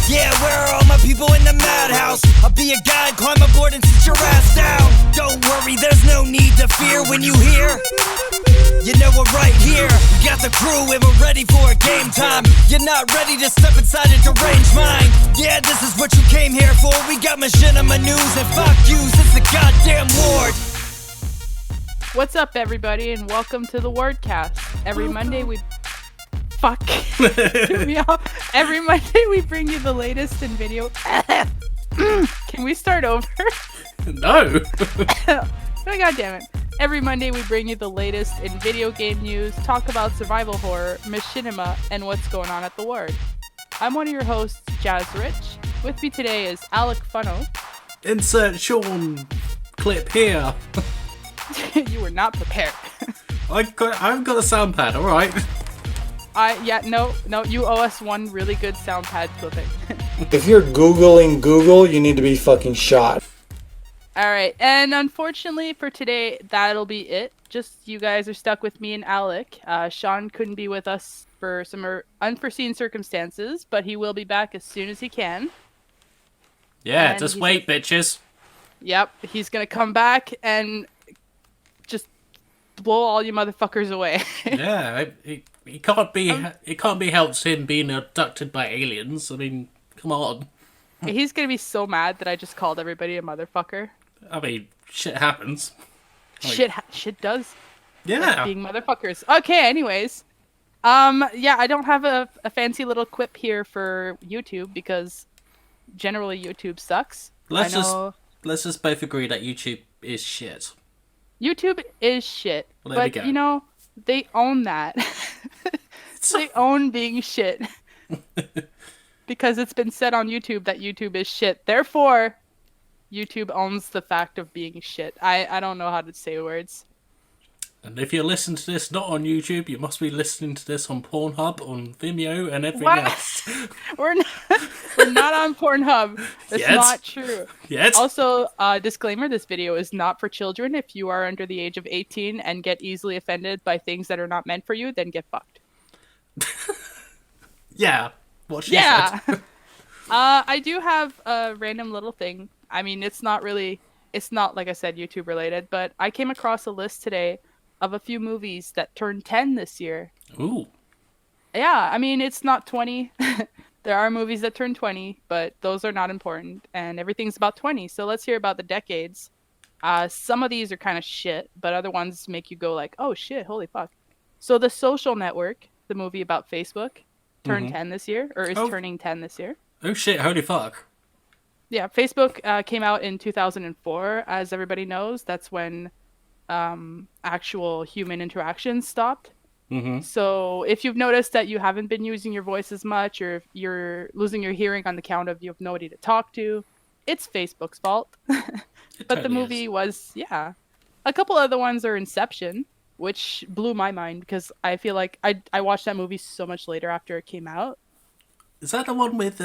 Yeah, where are all my people in the madhouse? I'll be a guide, climb aboard and sit your ass down. Don't worry, there's no need to fear when you hear. You know we're right here. We got the crew and we're ready for a game time. You're not ready to step inside a deranged mind. Yeah, this is what you came here for. We got machinima news and fuck yous. It's the goddamn ward. What's up, everybody, and welcome to the Wordcast. Every Monday we... Fuck. Threw me off. Every Monday we bring you the latest in video... Can we start over? No. Oh, God damn it. Every Monday we bring you the latest in video game news, talk about survival horror, machinima, and what's going on at the Word. I'm one of your hosts, Jazz Rich. With me today is Alec Funnell. Insert Shaun clip here. You were not prepared. I've got a sound pad, alright. No, you owe us one really good sound pad clipping. If you're Googling Google, you need to be fucking shot. Alright, and unfortunately for today, that'll be it. Just you guys are stuck with me and Alec. Shaun couldn't be with us for some unforeseen circumstances, but he will be back as soon as he can. Yeah, And just wait, bitches. Yep, he's gonna come back and just blow all you motherfuckers away. Yeah, it can't be helped him being abducted by aliens. I mean, come on. He's gonna be so mad that I just called everybody a motherfucker. I mean, shit happens. Shit does. Yeah. Being motherfuckers. Okay, anyways. Yeah, I don't have a fancy little quip here for YouTube because generally YouTube sucks. Let's just both agree that YouTube is shit. YouTube is shit. Well, there we but, go. you know, they own that. They own being shit. Because it's been said on YouTube that YouTube is shit. Therefore, YouTube owns the fact of being shit. I don't know how to say words. And if you're listening to this not on YouTube, you must be listening to this on Pornhub, on Vimeo, and everything What? else. We're not on Pornhub. That's Yet. not true. Yet. Also, disclaimer, this video is not for children. If you are under the age of 18 and get easily offended by things that are not meant for you, then get fucked. Yeah. What she said. I do have a random little thing. I mean, it's not, like I said, YouTube related, but I came across a list today of a few movies that turned 10 this year. Ooh. Yeah, I mean, it's not 20. There are movies that turn 20, but those are not important, and everything's about 20. So let's hear about the decades. Some of these are kind of shit, but other ones make you go like, oh shit, holy fuck. So The Social Network, the movie about Facebook, turned 10 this year, or is turning 10 this year. Oh shit, holy fuck. Yeah, Facebook came out in 2004, as everybody knows. That's when actual human interactions stopped. Mm-hmm. So if you've noticed that you haven't been using your voice as much, or if you're losing your hearing on the count of you have nobody to talk to, it's Facebook's fault. But the movie was, yeah. A couple other ones are Inception, which blew my mind because I feel like I watched that movie so much later after it came out. Is that the one with,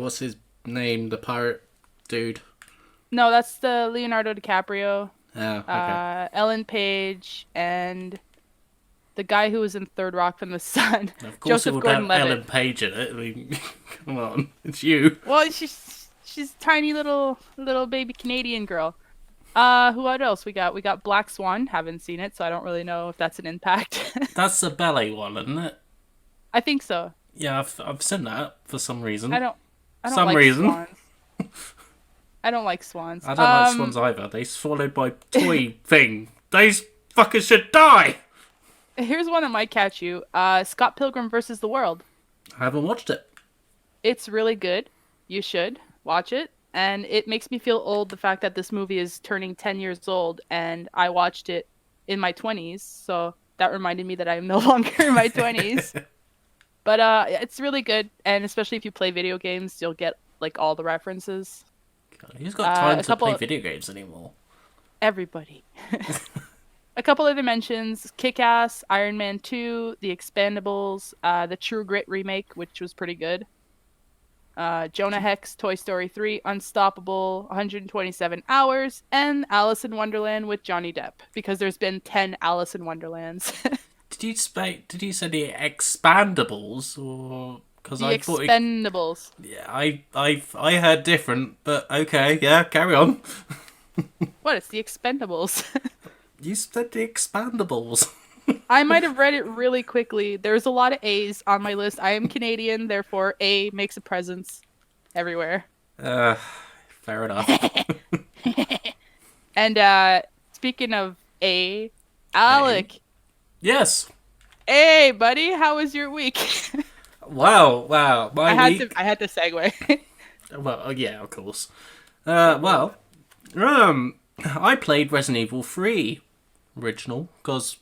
what's his name? The pirate dude? No, that's the Leonardo DiCaprio, Oh, okay. Ellen Page, and the guy who was in Third Rock from the Sun, Of course Joseph it would have Gordon-Levitt. Ellen Page in it. I mean, come on. It's you. Well, she's a tiny little baby Canadian girl. What else we got? We got Black Swan. Haven't seen it, so I don't really know if that's an impact. That's the ballet one, isn't it? I think so. Yeah, I've seen that for some reason. I don't Some like reason. swans. I don't like swans. I don't like swans either. They swallowed by toy thing. These fuckers should die! Here's one that might catch you. Scott Pilgrim vs. the World. I haven't watched it. It's really good. You should watch it. And it makes me feel old, the fact that this movie is turning 10 years old, and I watched it in my 20s, so that reminded me that I am no longer in my 20s. But it's really good, and especially if you play video games, you'll get like all the references. God, who's got time to play video games anymore? Everybody. A couple other mentions: Kick-Ass, Iron Man 2, The Expendables, the True Grit remake, which was pretty good. Jonah Hex, Toy Story 3, Unstoppable, 127 Hours, and Alice in Wonderland with Johnny Depp, because there's been 10 Alice in Wonderlands. Did you say the Expandables, or Because The I thought Expendables. yeah, I heard different, but okay, yeah, carry on. What? It's the Expendables. You said the Expandables. I might have read it really quickly. There's a lot of A's on my list. I am Canadian, therefore A makes a presence everywhere. Fair enough. And speaking of A, Alec. Yes. Hey, buddy, how was your week? Wow. My week. I had to segue. Well, yeah, of course. I played Resident Evil 3 original because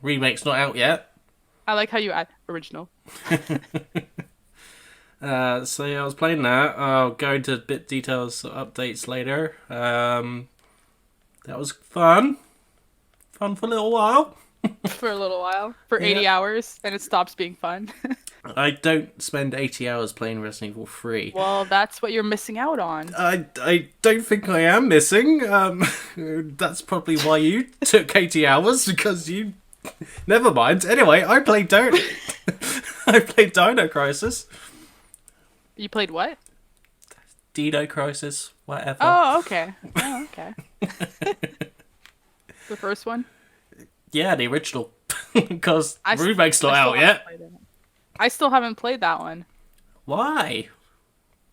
remake's not out yet. I like how you add original. So yeah, I was playing that. I'll go into bit details updates later. That was fun. Fun for a little while. For a little while. For 80 hours, and it stops being fun. I don't spend 80 hours playing Resident Evil 3. Well, that's what you're missing out on. I don't think I am missing. That's probably why you took 80 hours, because you... Never mind. Anyway, I played I played Dino Crisis. You played what? Dino Crisis, whatever. Oh, okay. The first one? Yeah, the original. Because I remake's not still out haven't yet. played it. I still haven't played that one. Why?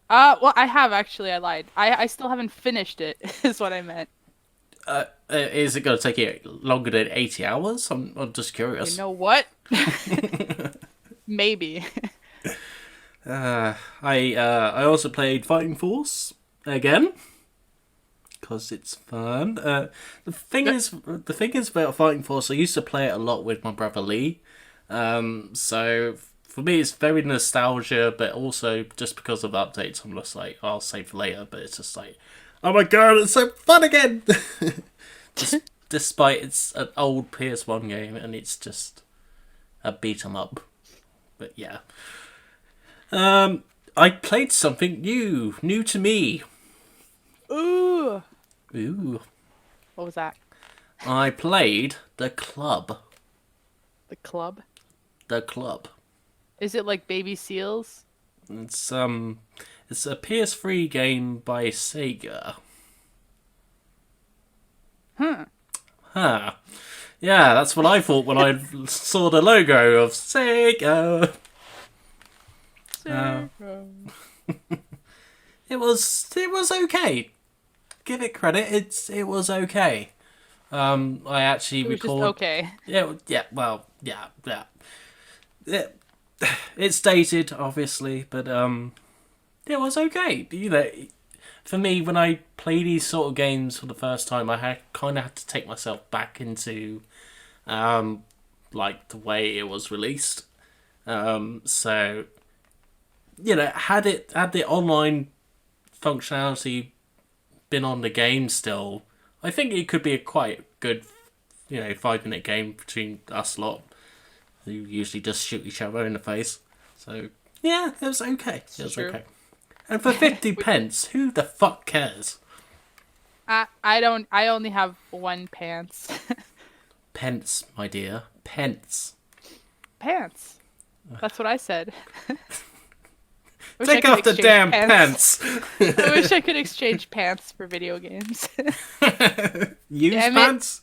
Well, I have actually. I lied. I still haven't finished it. Is what I meant. Is it going to take you longer than 80 hours? I'm just curious. You know what? Maybe. I also played Fighting Force again because it's fun. The thing is about Fighting Force, I used to play it a lot with my brother Lee. So for me, it's very nostalgia, but also just because of updates, I'm just like, I'll save for later. But it's just like, oh my god, it's so fun again! Despite it's an old PS1 game and it's just a beat 'em up. But yeah. I played something new to me. Ooh. What was that? I played The Club. The Club? The Club. Is it like Baby Seals? It's a PS3 game by Sega. Huh. Yeah, that's what I thought when I saw the logo of Sega. It was okay. Give it credit. It was okay. I actually recorded. Okay. Yeah. It's dated, obviously, but it was okay. For me, when I play these sort of games for the first time, I kind of had to take myself back into, like the way it was released. So, had the online functionality been on the game still, I think it could be a quite good, 5-minute game between us lot, who usually just shoot each other in the face. So yeah, it was okay. It was okay. And for 50 pence, who the fuck cares? I only have one pants. Pence, my dear. Pence. Pants. That's what I said. Take off the damn pants. I wish I could exchange pants for video games. Used pants?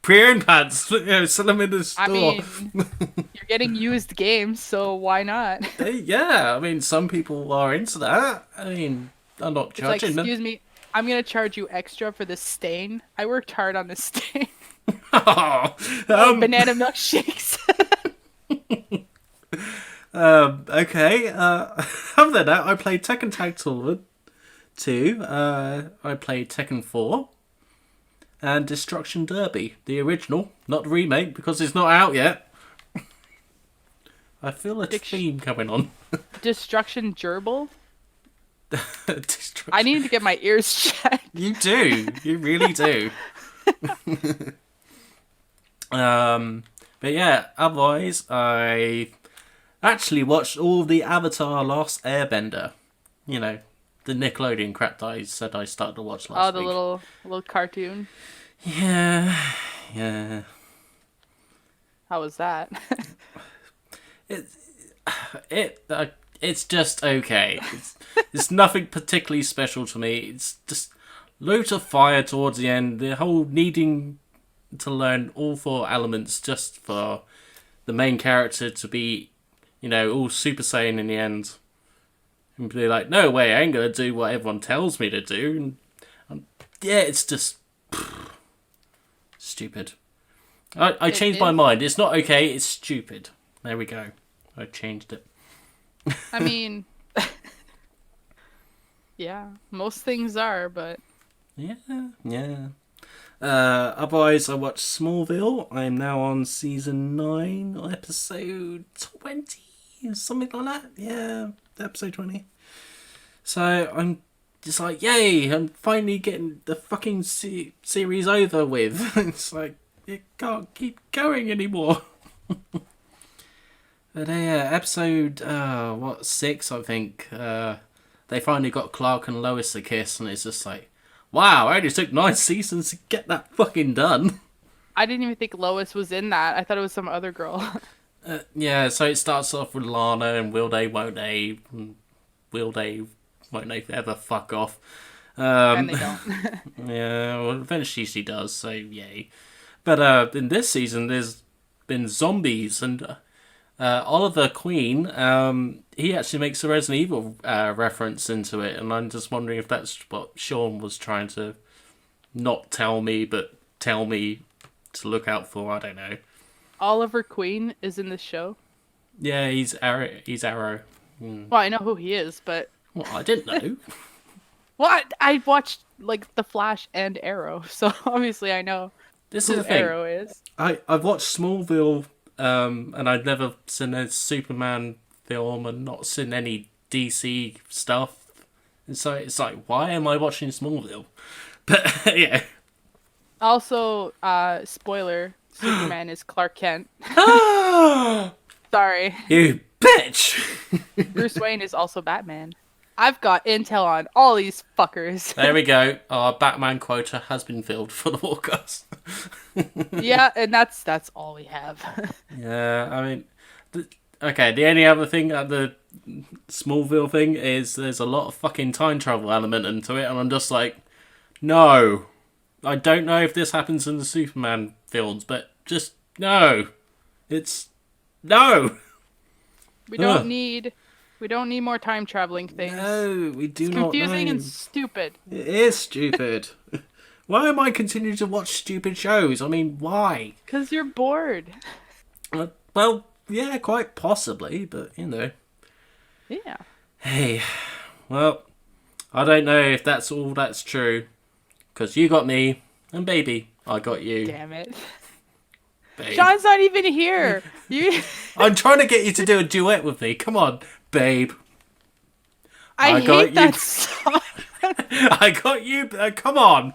Pre-owned pants. Sell them in the store. I mean, you're getting used games, so why not? Yeah, I mean, some people are into that. I mean, I'm not judging them. Excuse me, I'm going to charge you extra for this stain. I worked hard on this stain. Banana milkshakes. Okay. Other than that, I played Tekken Tag Tournament 2. I played Tekken 4. And Destruction Derby, the original, not the remake, because it's not out yet. I feel a theme coming on. Destruction Gerbil? I need to get my ears checked. You do. You really do. But yeah, otherwise, I actually watched all the Avatar Last Airbender. The Nickelodeon crap that I said I started to watch last week. Oh, the little cartoon. Yeah. How was that? It's just okay. It's nothing particularly special to me. It's just loads of fire towards the end. The whole needing to learn all 4 elements just for the main character to be, all Super Saiyan in the end. And be like, no way, I ain't gonna do what everyone tells me to do. Yeah, it's just stupid. I changed my mind. It's not okay, it's stupid. There we go. I changed it. I mean, yeah, most things are, but... Yeah. Otherwise, I watched Smallville. I'm now on season 9, or episode 20, something like that. Yeah, episode 20. So I'm just like, yay! I'm finally getting the fucking series over with. It's like it can't keep going anymore. But yeah, episode 6, I think. They finally got Clark and Lois a kiss, and it's just like, wow! I only took 9 seasons to get that fucking done. I didn't even think Lois was in that. I thought it was some other girl. Yeah, so it starts off with Lana and will they, won't they? Will they, won't they ever fuck off? And they don't. Yeah, well, eventually she does, so yay. But in this season, there's been zombies, and Oliver Queen, he actually makes a Resident Evil reference into it, and I'm just wondering if that's what Shaun was trying to not tell me, but tell me to look out for. I don't know. Oliver Queen is in this show? Yeah, he's Arrow. Mm. Well, I know who he is, but... Well, I didn't know. Well, I watched, like, The Flash and Arrow, so obviously I know This who is the thing. Arrow is. I've watched Smallville, and I've never seen a Superman film and not seen any DC stuff. And so it's like, why am I watching Smallville? But, yeah. Also, spoiler, Superman is Clark Kent. Sorry. You bitch! Bruce Wayne is also Batman. I've got intel on all these fuckers. There we go. Our Batman quota has been filled for the forecast. Yeah, and that's all we have. Yeah, I mean... Okay, the only other thing at the Smallville thing is there's a lot of fucking time travel element into it, and I'm just like, no. I don't know if this happens in the Superman films, but just no. It's... No! We don't need more time traveling things. No, we do It's not confusing know. and stupid. It is stupid. Why am I continuing to watch stupid shows? I mean, why? Because you're bored. Well, yeah, quite possibly, but, Yeah. Hey, well, I don't know if that's all that's true. Because you got me, and baby, I got you. Damn it. Babe. Sean's not even here. You. I'm trying to get you to do a duet with me. Come on, babe. I got hate that song. I got you. Come on.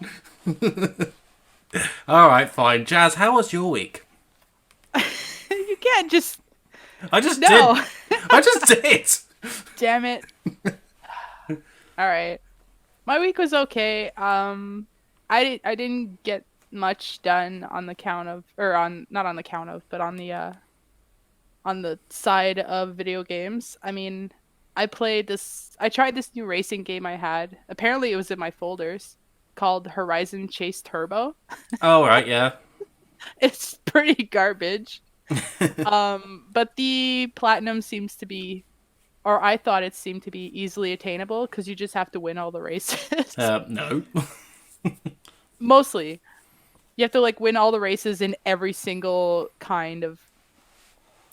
All right, fine. Jazz, how was your week? You can't just. I just No. did. I just did. Damn it. All right. My week was okay. I didn't get much done on the count of, or on, not on the count of, but on the side of video games. I mean, I tried this new racing game I had. Apparently it was in my folders, called Horizon Chase Turbo. Oh, right, yeah. It's pretty garbage. But the platinum seems to be, or I thought it seemed to be easily attainable because you just have to win all the races. No. Mostly. You have to like win all the races in every single kind of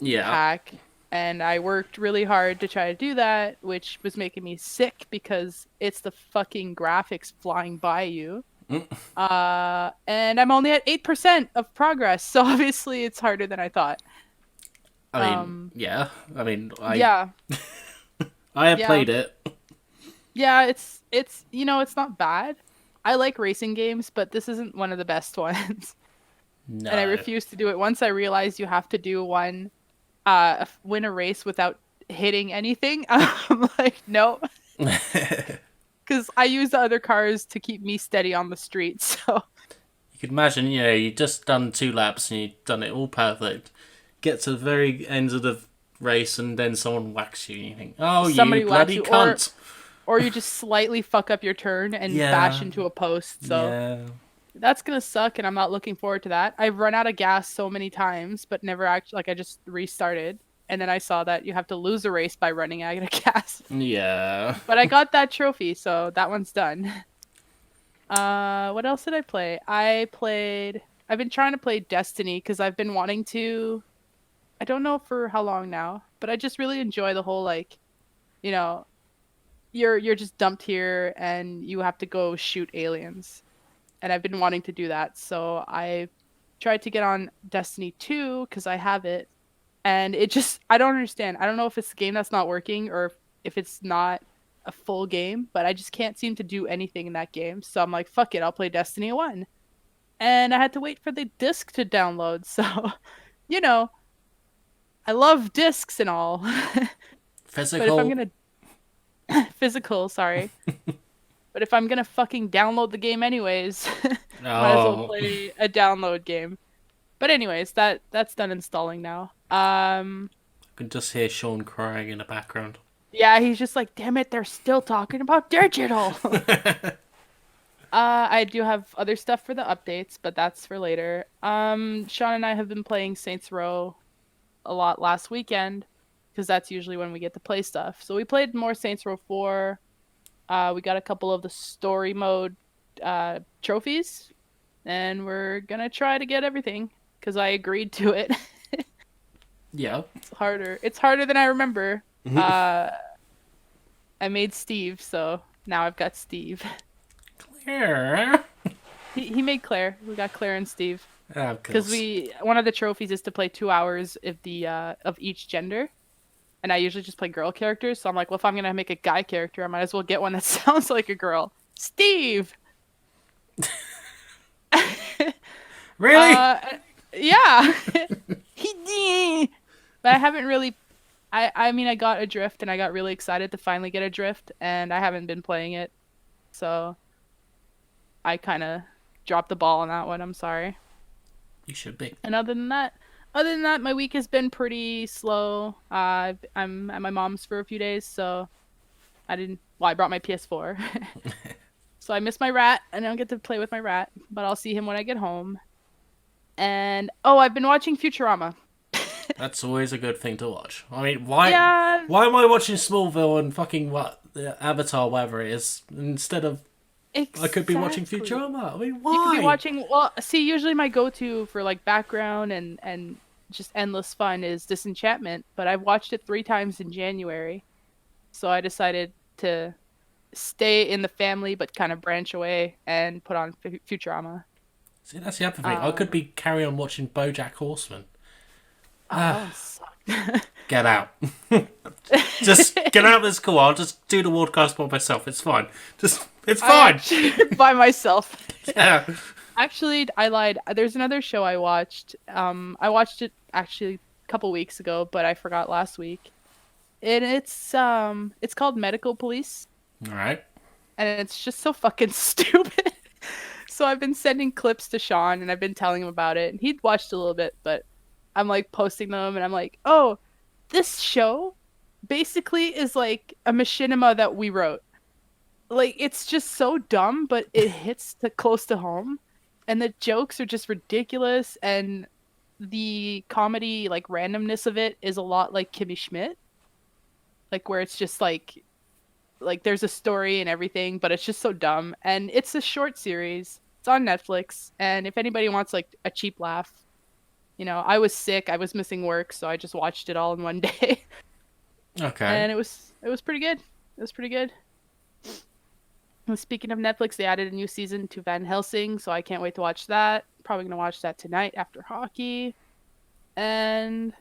pack. And I worked really hard to try to do that, which was making me sick because it's the fucking graphics flying by you. And I'm only at 8% of progress, so obviously it's harder than I thought. I mean, yeah. I mean, yeah. I have played it. Yeah, it's it's not bad. I like racing games, but this isn't one of the best ones. No. And I refuse to do it. Once I realized you have to do one, win a race without hitting anything, I'm like, no. Because I use the other cars to keep me steady on the street, so... You could imagine, you just done 2 laps and you've done it all perfect. Get to the very end of the race and then someone whacks you and you think, oh, Somebody you bloody whacks you, cunt. or you just slightly fuck up your turn and Yeah. bash into a post. So Yeah. that's gonna suck, and I'm not looking forward to that. I've run out of gas so many times, but never actually, like, I just restarted, and then I saw that you have to lose a race by running out of gas. Yeah. But I got that trophy, so that one's done. What else did I play? I've been trying to play Destiny because I've been wanting to. I don't know for how long now, but I just really enjoy the whole, like, you know, you're just dumped here and you have to go shoot aliens. And I've been wanting to do that, so I tried to get on Destiny 2 because I have it, and it just, I don't understand. I don't know if it's the game that's not working or if it's not a full game, but I just can't seem to do anything in that game. So I'm like, fuck it, I'll play Destiny 1. And I had to wait for the disc to download, so, you know, I love discs and all. Physical. But if I'm gonna physical, sorry. But if I'm gonna fucking download the game anyways, might as well play a download game. But anyways, that's done installing now. I can just hear Shaun crying in the background. Yeah, he's just like, damn it, they're still talking about digital. I do have other stuff for the updates, but that's for later. Sean and I have been playing Saints Row a lot last weekend, because that's usually when we get to play stuff. So we played more Saints Row 4. We got a couple of the story mode trophies, and we're gonna try to get everything, because I agreed to it. Yeah. It's harder than I remember. I made Steve, so now I've got Steve. Claire. He made Claire. We got Claire and Steve. Because One of the trophies is to play 2 hours of each gender, and I usually just play girl characters. So I'm like, well, if I'm gonna make a guy character, I might as well get one that sounds like a girl. Steve. Really? Yeah. But I haven't really. I mean, I got Adrift, and I got really excited to finally get Adrift, and I haven't been playing it, so I kind of dropped the ball on that one. I'm sorry. You should be. And other than that, my week has been pretty slow. I'm at my mom's for a few days, so I brought my PS4. So I miss my rat, and I don't get to play with my rat, but I'll see him when I get home. And, I've been watching Futurama. That's always a good thing to watch. I mean, why Yeah. why am I watching Smallville and fucking Avatar, whatever it is, instead of Exactly. I could be watching Futurama? I mean, why? You could be watching. Well, see, usually my go-to for like background and just endless fun is Disenchantment, but I've watched it 3 times in January, so I decided to stay in the family but kind of branch away and put on Futurama. See, that's the other thing. I could be carry on watching BoJack Horseman. Get out. Just get out of this call. I'll just do the broadcast by myself. It's fine. It's fine. By myself. Yeah. Actually, I lied. There's another show I watched. I watched it actually a couple weeks ago, but I forgot last week. And it's called Medical Police. All right. And it's just so fucking stupid. So I've been sending clips to Sean, and I've been telling him about it, and he'd watched a little bit, but I'm like posting them, and I'm like, oh, this show basically is like a machinima that we wrote. Like, it's just so dumb, but it hits close to home, and the jokes are just ridiculous, and the comedy, like, randomness of it is a lot like Kimmy Schmidt, like, where it's just like there's a story and everything, but it's just so dumb. And it's a short series. It's on Netflix, and if anybody wants like a cheap laugh, I was sick, I was missing work, so I just watched it all in one day. Okay. And it was pretty good. It was pretty good. And speaking of Netflix, they added a new season to Van Helsing, so I can't wait to watch that. Probably gonna watch that tonight after hockey. And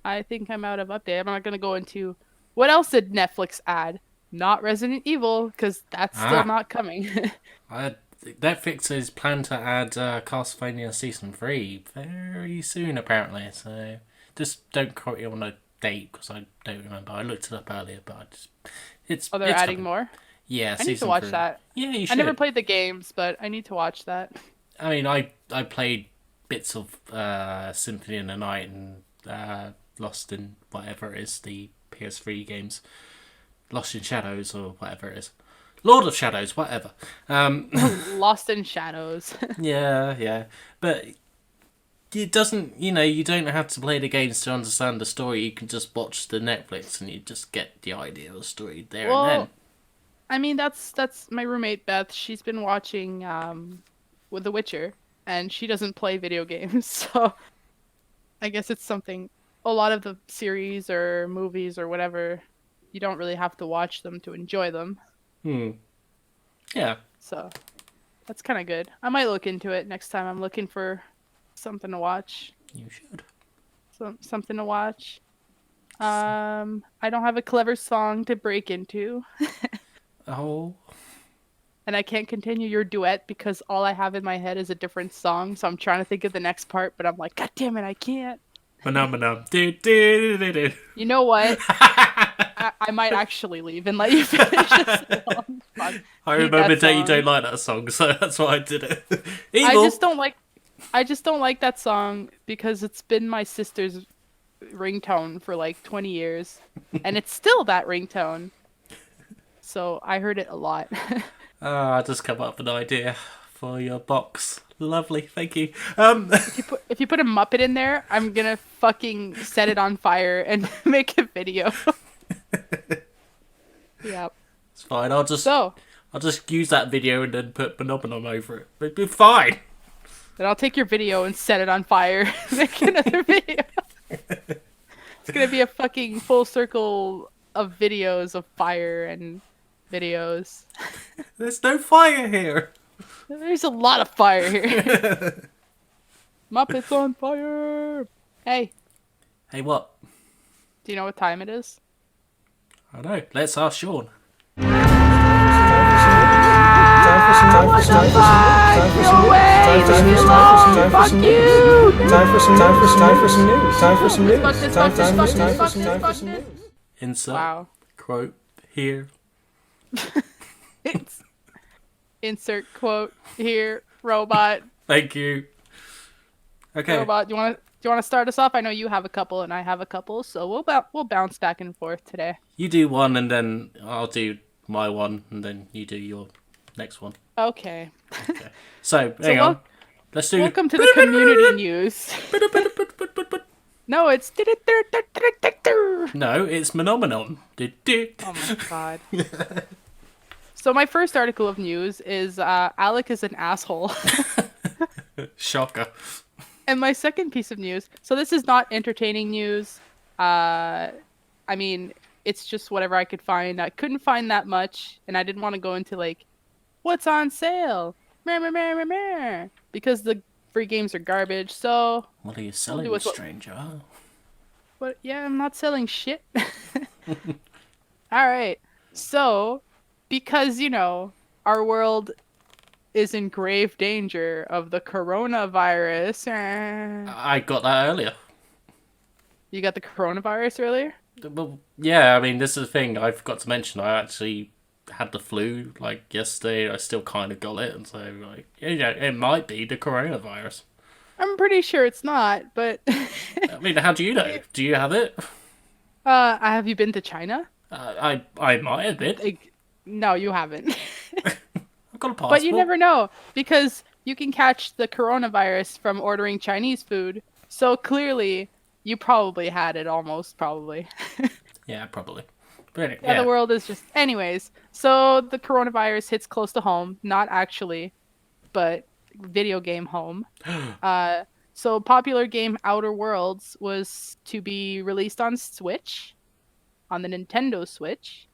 I think I'm out of update. I'm not gonna go into what else did Netflix add. Not Resident Evil, because that's still not coming. Netflix is planned to add Castlevania Season 3 very soon, apparently. So just don't quote me on a date, because I don't remember. I looked it up earlier, but it's they're adding coming. more? Yeah, I need to watch that. Yeah, you should. I never played the games, but I need to watch that. I mean, I played bits of Symphony in the Night and Lost in whatever it is, the PS3 games. Lost in Shadows or whatever it is. Lord of Shadows, whatever. Lost in Shadows. Yeah. But it doesn't, you don't have to play the games to understand the story. You can just watch the Netflix and you just get the idea of the story there and then. I mean, that's my roommate Beth. She's been watching with The Witcher, and she doesn't play video games, so I guess it's something. A lot of the series or movies or whatever, you don't really have to watch them to enjoy them. Yeah. So that's kind of good. I might look into it next time I'm looking for something to watch. You should. Something to watch. I don't have a clever song to break into. Oh. And I can't continue your duet because all I have in my head is a different song. So I'm trying to think of the next part, but I'm like, God damn it, I can't. Do. You know what? I might actually leave and let you finish the song. I remember that you don't like that song, so that's why I did it. I just don't like that song because it's been my sister's ringtone for like 20 years, and it's still that ringtone. So I heard it a lot. I just come up with an idea for your box. Lovely, thank you. If you put a Muppet in there, I'm gonna fucking set it on fire and make a video. Yep. It's fine. I'll just use that video and then put Monoponom over it. It'll be fine. Then I'll take your video and set it on fire and make another video. It's gonna be a fucking full circle of videos of fire and videos. There's no fire here. There's a lot of fire here. Muppets on fire. Hey. Hey, what? Do you know what time it is? I know. Let's ask Shaun. Insert quote here. Insert quote here. Robot. Thank you. Okay. Robot, do you want to start us off? I know you have a couple and I have a couple, so we'll bounce back and forth today. You do one and then I'll do my one and then you do your next one. Okay. So, hang on. Let's do. Welcome to the community news. No, it's. No, it's Monomonon. Oh my god. So my first article of news is Alec is an asshole. Shocker. And my second piece of news. So this is not entertaining news. I mean, it's just whatever I could find. I couldn't find that much, and I didn't want to go into like, what's on sale? Because the free games are garbage. So what are you selling, stranger? But yeah, I'm not selling shit. All right. So, because our world is in grave danger of the coronavirus. I got that earlier. You got the coronavirus earlier? Well, yeah, I mean, this is the thing I forgot to mention. I actually had the flu, like, yesterday. I still kind of got it, and so, like, it might be the coronavirus. I'm pretty sure it's not, but... I mean, how do you know? Do you have it? Have you been to China? I might have been. No, you haven't. I've got a passport. But you never know, because you can catch the coronavirus from ordering Chinese food. So clearly, you probably had it almost, probably. Yeah, probably. But anyway, yeah, the world is just... Anyways, so the coronavirus hits close to home. Not actually, but video game home. So popular game Outer Worlds was to be released on Switch, on the Nintendo Switch.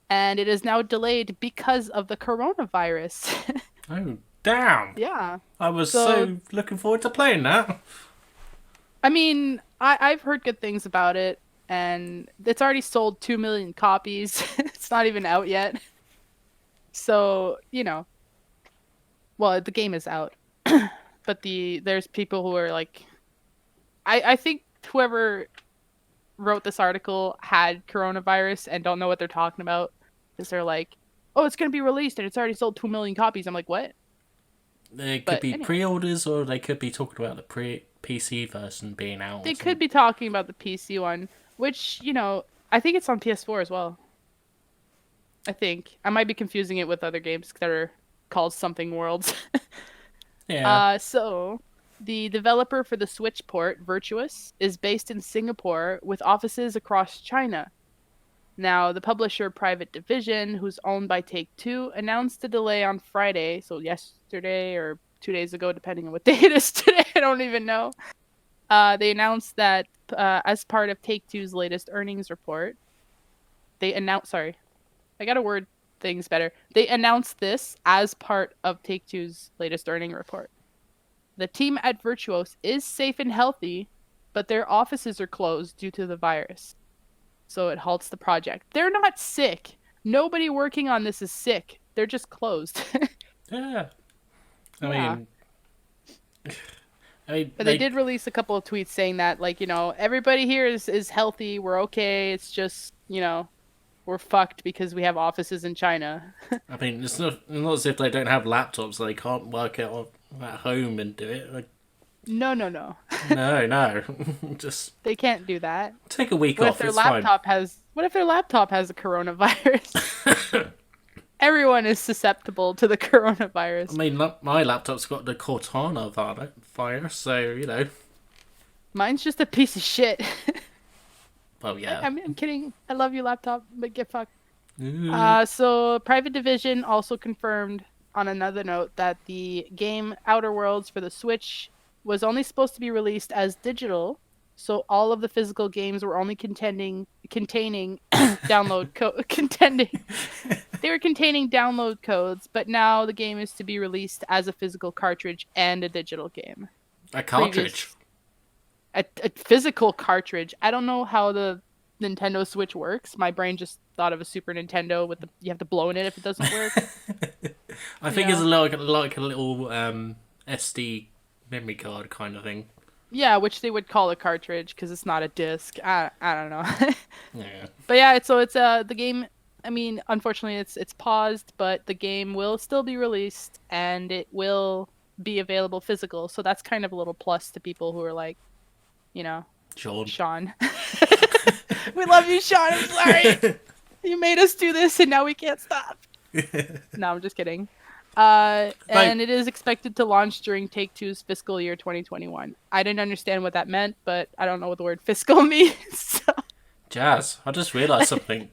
And it is now delayed because of the coronavirus. Oh, damn. Yeah. I was so looking forward to playing that. I mean, I've heard good things about it, and it's already sold 2 million copies. It's not even out yet. So, well, the game is out. But there's people who are like... I think whoever wrote this article had coronavirus and don't know what they're talking about, because they're like, oh, it's going to be released and it's already sold 2 million copies. I'm like, what? There could But be anyway. pre-orders, or they could be talking about the PC version being out. They could be talking about the PC one, which, I think it's on PS4 as well. I think. I might be confusing it with other games that are called something Worlds. Yeah. So, the developer for the Switch port, Virtuous, is based in Singapore with offices across China. Now, the publisher Private Division, who's owned by Take-Two, announced a delay on Friday, so yesterday or 2 days ago, depending on what day it is today, I don't even know. They announced that as part of Take-Two's latest earnings report, sorry, I gotta word things better. They announced this as part of Take-Two's latest earning report. The team at Virtuos is safe and healthy, but their offices are closed due to the virus. So it halts the project. They're not sick. Nobody working on this is sick. They're just closed. Yeah. I Yeah. mean, But they did release a couple of tweets saying that, everybody here is healthy. We're okay. It's just, we're fucked because we have offices in China. I mean, it's not as if they don't have laptops, so they can't work it at home and do it. Like, No. no. Just They can't do that. take a week What off. if their It's fine. What if their laptop has a coronavirus? Everyone is susceptible to the coronavirus. I mean, my laptop's got the Cortana virus, so Mine's just a piece of shit. Well, yeah. I'm kidding. I love your laptop, but get fucked. Ooh. So Private Division also confirmed on another note that the game Outer Worlds for the Switch was only supposed to be released as digital, so all of the physical games were only containing download they were containing download codes, but now the game is to be released as a physical cartridge and a digital game. A cartridge. A physical cartridge. I don't know how the Nintendo Switch works. My brain just thought of a Super Nintendo with you have to blow in it if it doesn't work. I think it's like a little SD memory card kind of thing. Yeah, which they would call a cartridge because it's not a disc. I don't know. Yeah. But yeah, it's the game. I mean, unfortunately, it's paused, but the game will still be released and it will be available physical. So that's kind of a little plus to people who are like, Shaun. We love you, Shaun. I'm sorry. You made us do this and now we can't stop. No, I'm just kidding. And it is expected to launch during Take-Two's fiscal year 2021. I didn't understand what that meant, but I don't know what the word fiscal means. So. Jazz, I just realised something.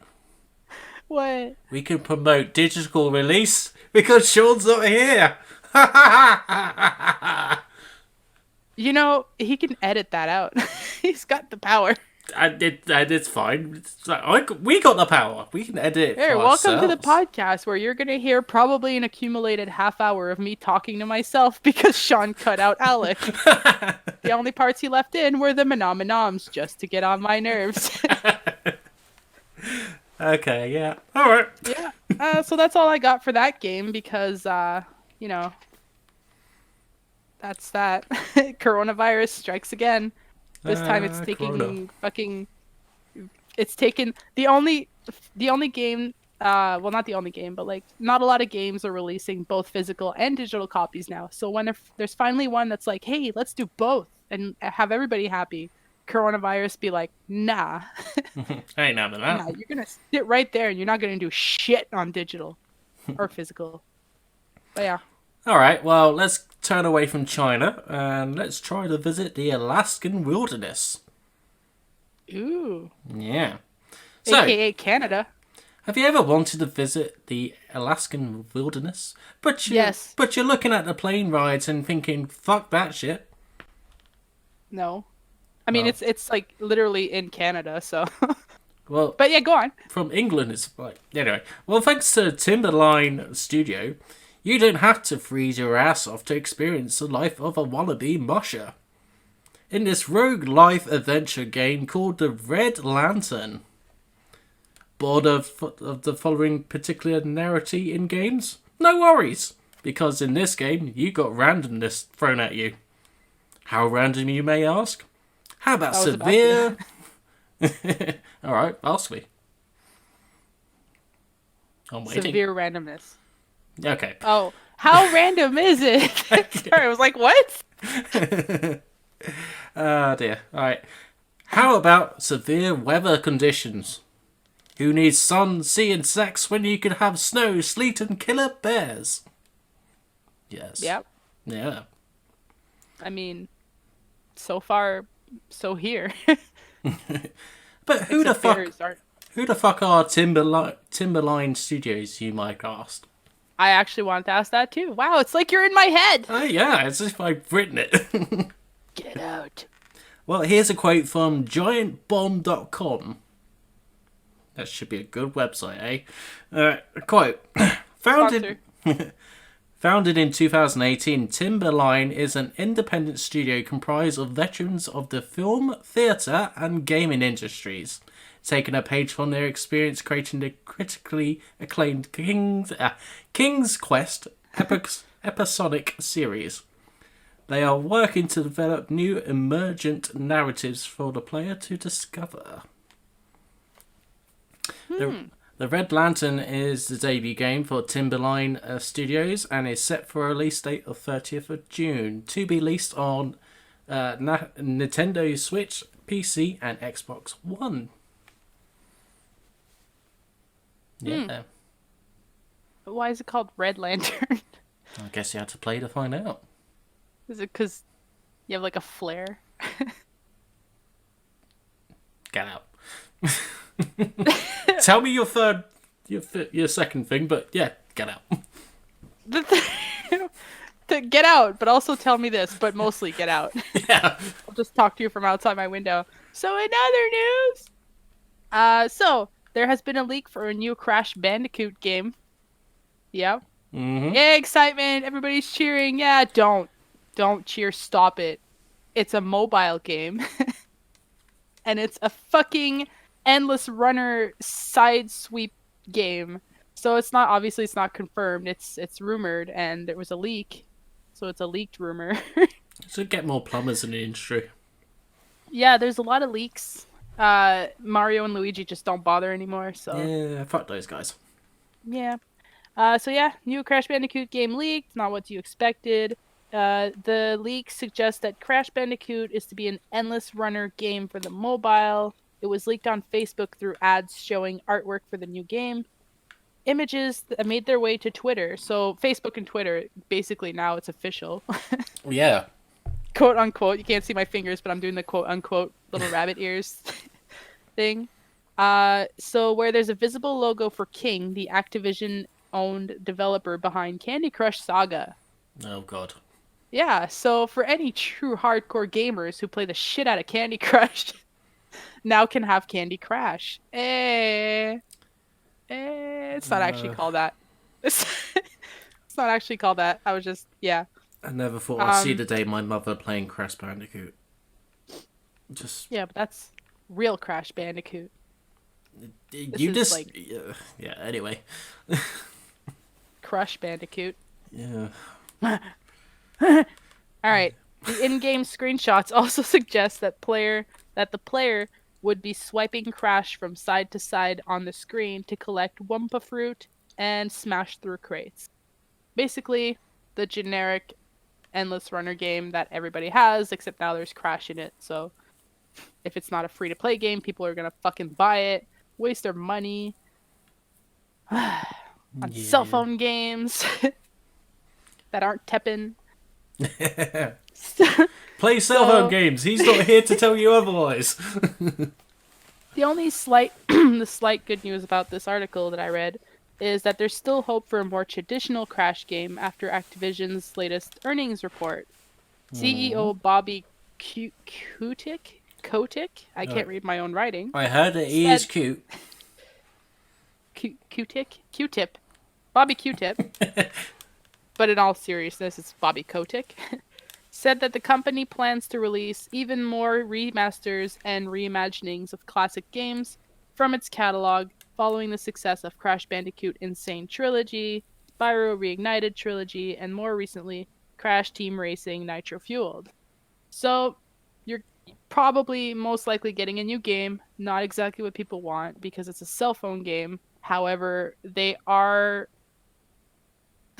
What? We can promote digital release because Shaun's not here. He can edit that out. He's got the power. And it's fine. It's like, we got the power. We can edit it. Here, for welcome to the ourselves. podcast where you're going to hear probably an accumulated half hour of me talking to myself because Shaun cut out Alec. The only parts he left in were the monoms just to get on my nerves. Okay, yeah. All right. Yeah. So that's all I got for that game because, that's that. Coronavirus strikes again. This time it's taking Corona. It's taken the only game. Well, not the only game, but not a lot of games are releasing both physical and digital copies now. So if there's finally one that's like, hey, let's do both and have everybody happy, coronavirus be like, nah. Ain't none of that. Nah, you're gonna sit right there and you're not gonna do shit on digital or physical. But yeah. All right, well, let's turn away from China and let's try to visit the Alaskan wilderness. Ooh. Yeah. So, AKA Canada. have you ever wanted to visit the Alaskan wilderness? Yes. But you're looking at the plane rides and thinking, fuck that shit. No. I mean, Oh. it's like literally in Canada, so. Well, But yeah, go on. from England, it's like... Anyway, well, thanks to Timberline Studio, you don't have to freeze your ass off to experience the life of a wannabe musher. In this rogue life adventure game called the Red Lantern. Bored of the following particular narrative in games? No worries, because in this game, you got randomness thrown at you. How random, you may ask? How about I was about severe... Alright, ask me. I'm waiting. Severe randomness. Okay. Oh, How random is it? Sorry, I was like, what? Oh dear. Alright. How about severe weather conditions? Who needs sun, sea, and sex when you can have snow, sleet, and killer bears? Yes. Yep. Yeah. I mean, so far, so here. But who the Except fuck? bears aren't- Who the fuck are Timberline Studios? You might ask. I actually wanted to ask that too. Wow, it's like you're in my head. Oh yeah, as if I've written it. Get out. Well, here's a quote from giantbomb.com. That should be a good website, eh? A quote. Sponsor. Founded in 2018, Timberline is an independent studio comprised of veterans of the film, theatre, and gaming industries, taking a page from their experience creating the critically acclaimed King's Quest episodic series. They are working to develop new emergent narratives for the player to discover. The Red Lantern is the debut game for Timberline Studios and is set for a release date of 30th of June to be released on Nintendo Switch, PC, and Xbox One. Yeah. Why is it called Red Lantern? I guess you had to play to find out. Is it because you have like a flare? Get out. Tell me your second thing, but yeah, get out. To get out, but also tell me this, but mostly get out. Yeah. I'll just talk to you from outside my window. So in other news, so there has been a leak for a new Crash Bandicoot game. Yeah. Mm-hmm. Yay, excitement! Everybody's cheering. Yeah, don't cheer. Stop it. It's a mobile game, and it's a fucking endless runner side sweep game. So it's not confirmed. It's rumored, and there was a leak, so it's a leaked rumor. So get more plumbers in the industry. Yeah, there's a lot of leaks. Mario and Luigi just don't bother anymore. So Yeah, fuck those guys. yeah. So yeah, new Crash Bandicoot game leaked. Not what you expected. The leak suggests that Crash Bandicoot is to be an endless runner game for the mobile. It was leaked on Facebook through ads showing artwork for the new game. Images that made their way to Twitter. So Facebook and Twitter, basically now it's official. Yeah. Quote unquote. You can't see my fingers, but I'm doing the quote unquote little rabbit ears thing. So where there's a visible logo for King, the Activision-owned developer behind Candy Crush Saga. Oh god. Yeah, so for any true hardcore gamers who play the shit out of Candy Crush, now can have Candy Crash. It's not actually called that. It's not actually called that. I was just, yeah. I never thought I'd see the day my mother playing Crash Bandicoot. Yeah, but that's real Crash Bandicoot. Yeah, anyway. Crush Bandicoot. Yeah. Alright. The in-game screenshots also suggest that the player would be swiping Crash from side to side on the screen to collect Wumpa Fruit and smash through crates. Basically, the generic endless runner game that everybody has, except now there's Crash in it. So if it's not a free-to-play game, people are gonna fucking buy it, waste their money on cell phone games that aren't Teppen. Play cell phone games. He's not here to tell you otherwise. The only slight good news about this article that I read is that there's still hope for a more traditional Crash game after Activision's latest earnings report. CEO Bobby Kotick? I can't read my own writing. I heard that he is cute. Q-Tip. Bobby Q-Tip. But in all seriousness, it's Bobby Kotick. Said that the company plans to release even more remasters and reimaginings of classic games from its catalog following the success of Crash Bandicoot Insane Trilogy, Spyro Reignited Trilogy, and more recently, Crash Team Racing Nitro Fueled. So, you're probably most likely getting a new game, not exactly what people want because it's a cell phone game. However, the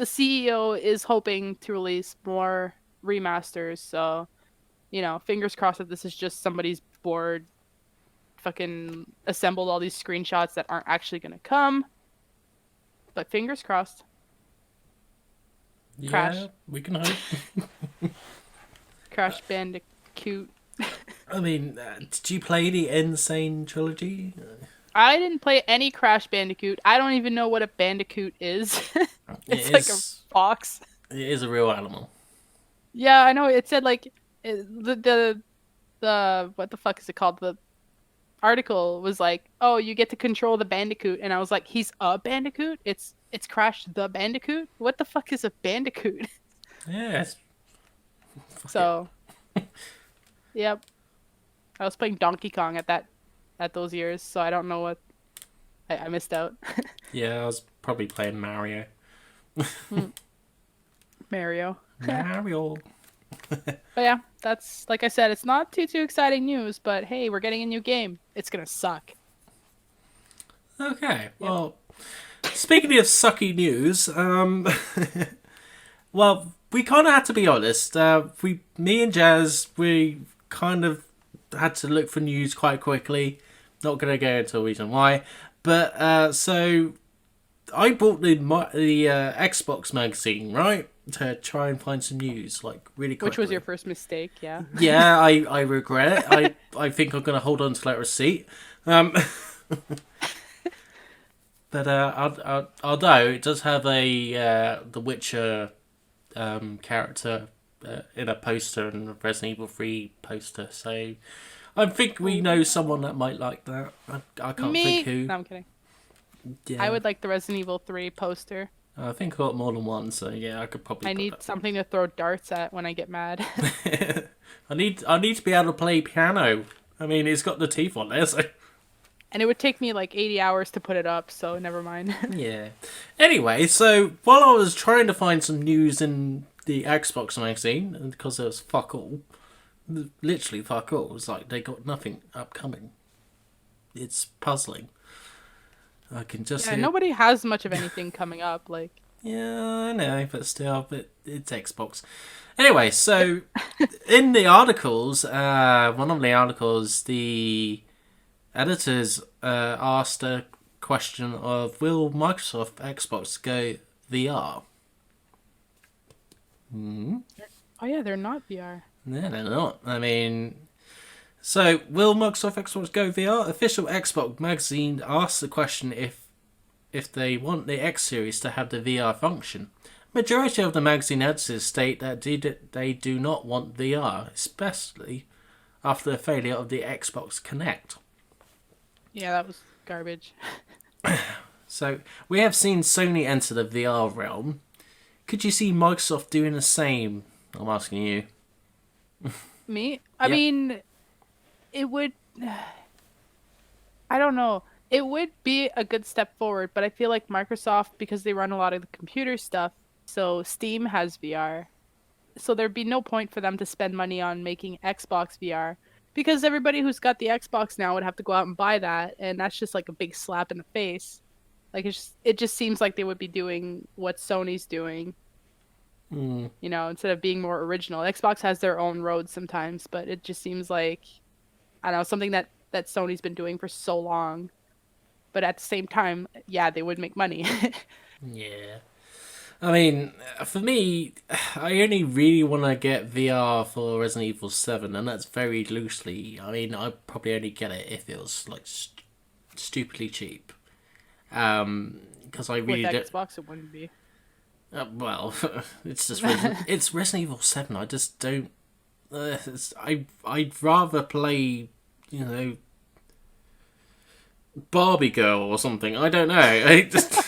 the CEO is hoping to release more remasters, so fingers crossed that this is just somebody's board fucking assembled all these screenshots that aren't actually gonna come. But fingers crossed. Yeah, Crash. we can hope. Crash Bandicoot. I mean, did you play the Insane trilogy? I didn't play any Crash Bandicoot. I don't even know what a bandicoot is. It's like a fox. It is a real animal. Yeah, I know. It said like the what the fuck is it called? The article was like, "Oh, you get to control the bandicoot," and I was like, "He's a bandicoot? It's Crash the Bandicoot? What the fuck is a bandicoot?" Yes. So, yep. I was playing Donkey Kong at those years, so I don't know what I missed out. Yeah, I was probably playing Mario. Mario. Mario. But yeah, that's like I said, it's not too exciting news, but hey, we're getting a new game. It's gonna suck. Okay, well, speaking of sucky news, well, we kind of had to be honest. Me and Jazz, we kind of had to look for news quite quickly. Not going to go into a reason why, but so I bought the Xbox magazine, right, to try and find some news, like really quickly. Which was your first mistake, yeah. Yeah, I regret it. I think I'm going to hold on to that receipt. But although it does have a The Witcher character in a poster and a Resident Evil 3 poster, so I think we know someone that might like that. I can't think who. No, I'm kidding. Yeah. I would like the Resident Evil 3 poster. I think I got more than one, so yeah, I could probably. I need something to throw darts at when I get mad. I need to be able to play piano. I mean, it's got the teeth on there, so. And it would take me like 80 hours to put it up, so never mind. Yeah. Anyway, so while I was trying to find some news in the Xbox magazine, and because there was fuck all, literally fuck all, it's like they got nothing upcoming. It's puzzling. I can just Yeah, hear... nobody has much of anything coming up, like. Yeah, I know, but still, it's Xbox. Anyway, so in the articles, one of the articles, the editors asked a question of, will Microsoft Xbox go VR? Oh yeah, they're not VR. No, they're not. I mean, so will Microsoft Xbox go VR? Official Xbox magazine asked the question if they want the X series to have the VR function. Majority of the magazine editors state that they do not want VR, especially after the failure of the Xbox Kinect. Yeah, that was garbage. So, we have seen Sony enter the VR realm. Could you see Microsoft doing the same? I'm asking you. Me? I Yep. mean, it would... I don't know. It would be a good step forward, but I feel like Microsoft, because they run a lot of the computer stuff, so Steam has VR. So there'd be no point for them to spend money on making Xbox VR. Because everybody who's got the Xbox now would have to go out and buy that, and that's just like a big slap in the face. Like it just seems like they would be doing what Sony's doing. Instead of being more original. Xbox has their own roads sometimes, but it just seems like, I don't know, something that Sony's been doing for so long. But at the same time, yeah, they would make money. Yeah. I mean, for me, I only really want to get VR for Resident Evil 7, and that's very loosely. I mean, I'd probably only get it if it was, like, stupidly cheap. Because I really With don't... Xbox, it wouldn't be. Well, it's just it's Resident Evil 7. I just don't. I'd rather play, Barbie Girl or something. I don't know. I just...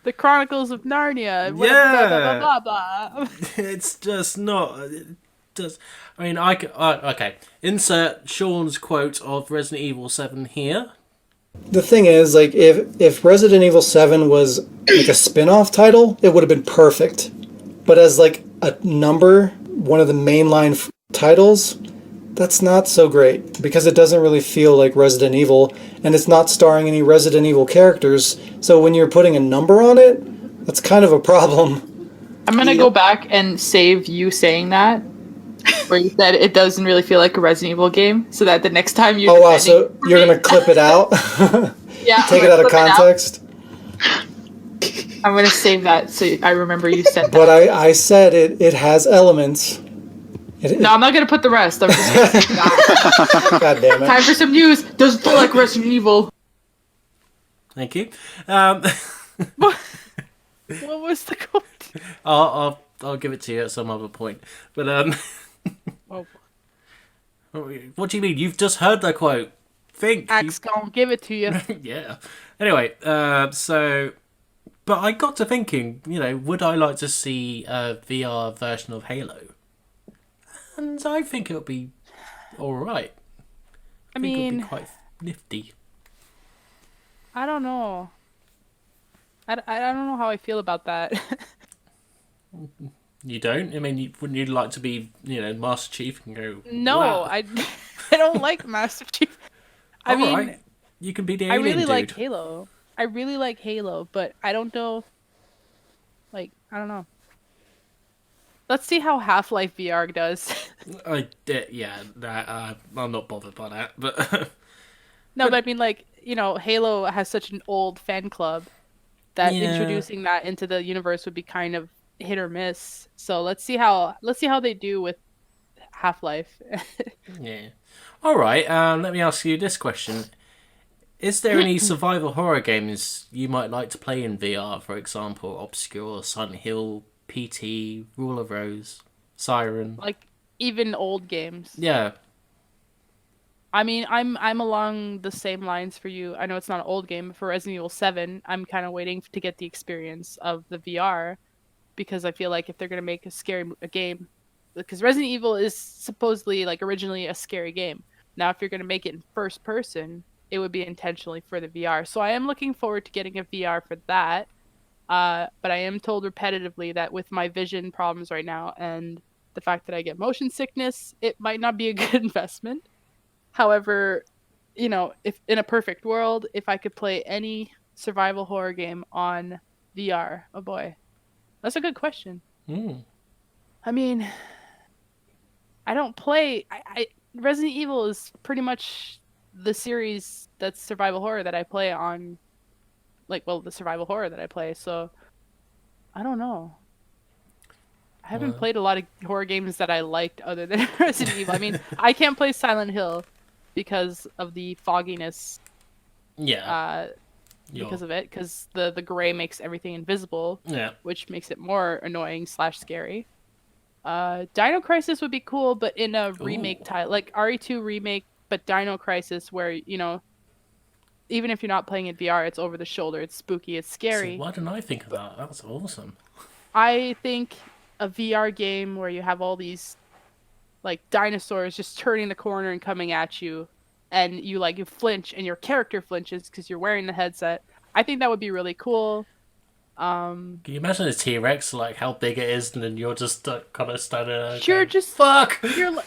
The Chronicles of Narnia. Yeah. Blah, blah, blah, blah. It's just not. I mean, okay. Insert Sean's quote of Resident Evil 7 here. The thing is, like, if Resident Evil 7 was like a spin-off title, it would have been perfect. But as like a number, one of the mainline titles, that's not so great because it doesn't really feel like Resident Evil, and it's not starring any Resident Evil characters. So when you're putting a number on it, That's kind of a problem. I'm gonna go back and save you saying that, where you said it doesn't really feel like a Resident Evil game, so that the next time you're Oh wow, so you're gonna clip it out? yeah, Take it out of context? I'm gonna save that so I remember you said that. But I said it has elements. No, I'm not gonna put the rest. I'm just gonna say that. God damn it. Time for some news. Doesn't feel like Resident Evil. Thank you. What was the quote? I'll give it to you at some other point. But Oh, what do you mean? You've just heard the quote. Think. Axe gonna give it to you. Yeah. Anyway, but I got to thinking, would I like to see a VR version of Halo? And I think it would be alright. I think it would mean, be quite nifty. I don't know. I don't know how I feel about that. You don't? I mean, wouldn't you like to be, Master Chief and go? No, wow. I don't like Master Chief. I mean, Alright. You can be the I alien really dude. like Halo. I really like Halo, but I don't know. I don't know. Let's see how Half-Life VR does. I'm not bothered by that, but No, but I mean, Halo has such an old fan club that introducing that into the universe would be kind of hit or miss. So let's see how they do with Half-Life. yeah. All right. Let me ask you this question: is there any survival horror games you might like to play in VR? For example, Obscure, Silent Hill, PT, Rule of Rose, Siren. Like even old games. Yeah. I mean, I'm along the same lines for you. I know it's not an old game, but for Resident Evil 7, I'm kind of waiting to get the experience of the VR, because I feel like if they're gonna make a game, because Resident Evil is supposedly originally a scary game. Now, if you're gonna make it in first person, it would be intentionally for the VR. So I am looking forward to getting a VR for that. But I am told repetitively that with my vision problems right now and the fact that I get motion sickness, it might not be a good investment. However, if in a perfect world, if I could play any survival horror game on VR, oh boy, that's a good question. I mean, I don't play. Resident Evil is pretty much the series that's survival horror that I play on, the survival horror that I play. So I don't know. I haven't played a lot of horror games that I liked other than Resident Evil. I mean, I can't play Silent Hill because of the fogginess. Yeah. Because of it, because the gray makes everything invisible. Yeah. Which makes it more annoying / scary. Dino Crisis would be cool, but in a remake title, like RE2 remake, but Dino Crisis, where even if you're not playing in VR, it's over the shoulder, it's spooky, it's scary. So why didn't I think of that? That's awesome. I think a VR game where you have all these dinosaurs just turning the corner and coming at you, and you flinch and your character flinches because you're wearing the headset. I think that would be really cool. Can you imagine a T-Rex, how big it is, and then you're just kind of standing there? You're going, just fuck.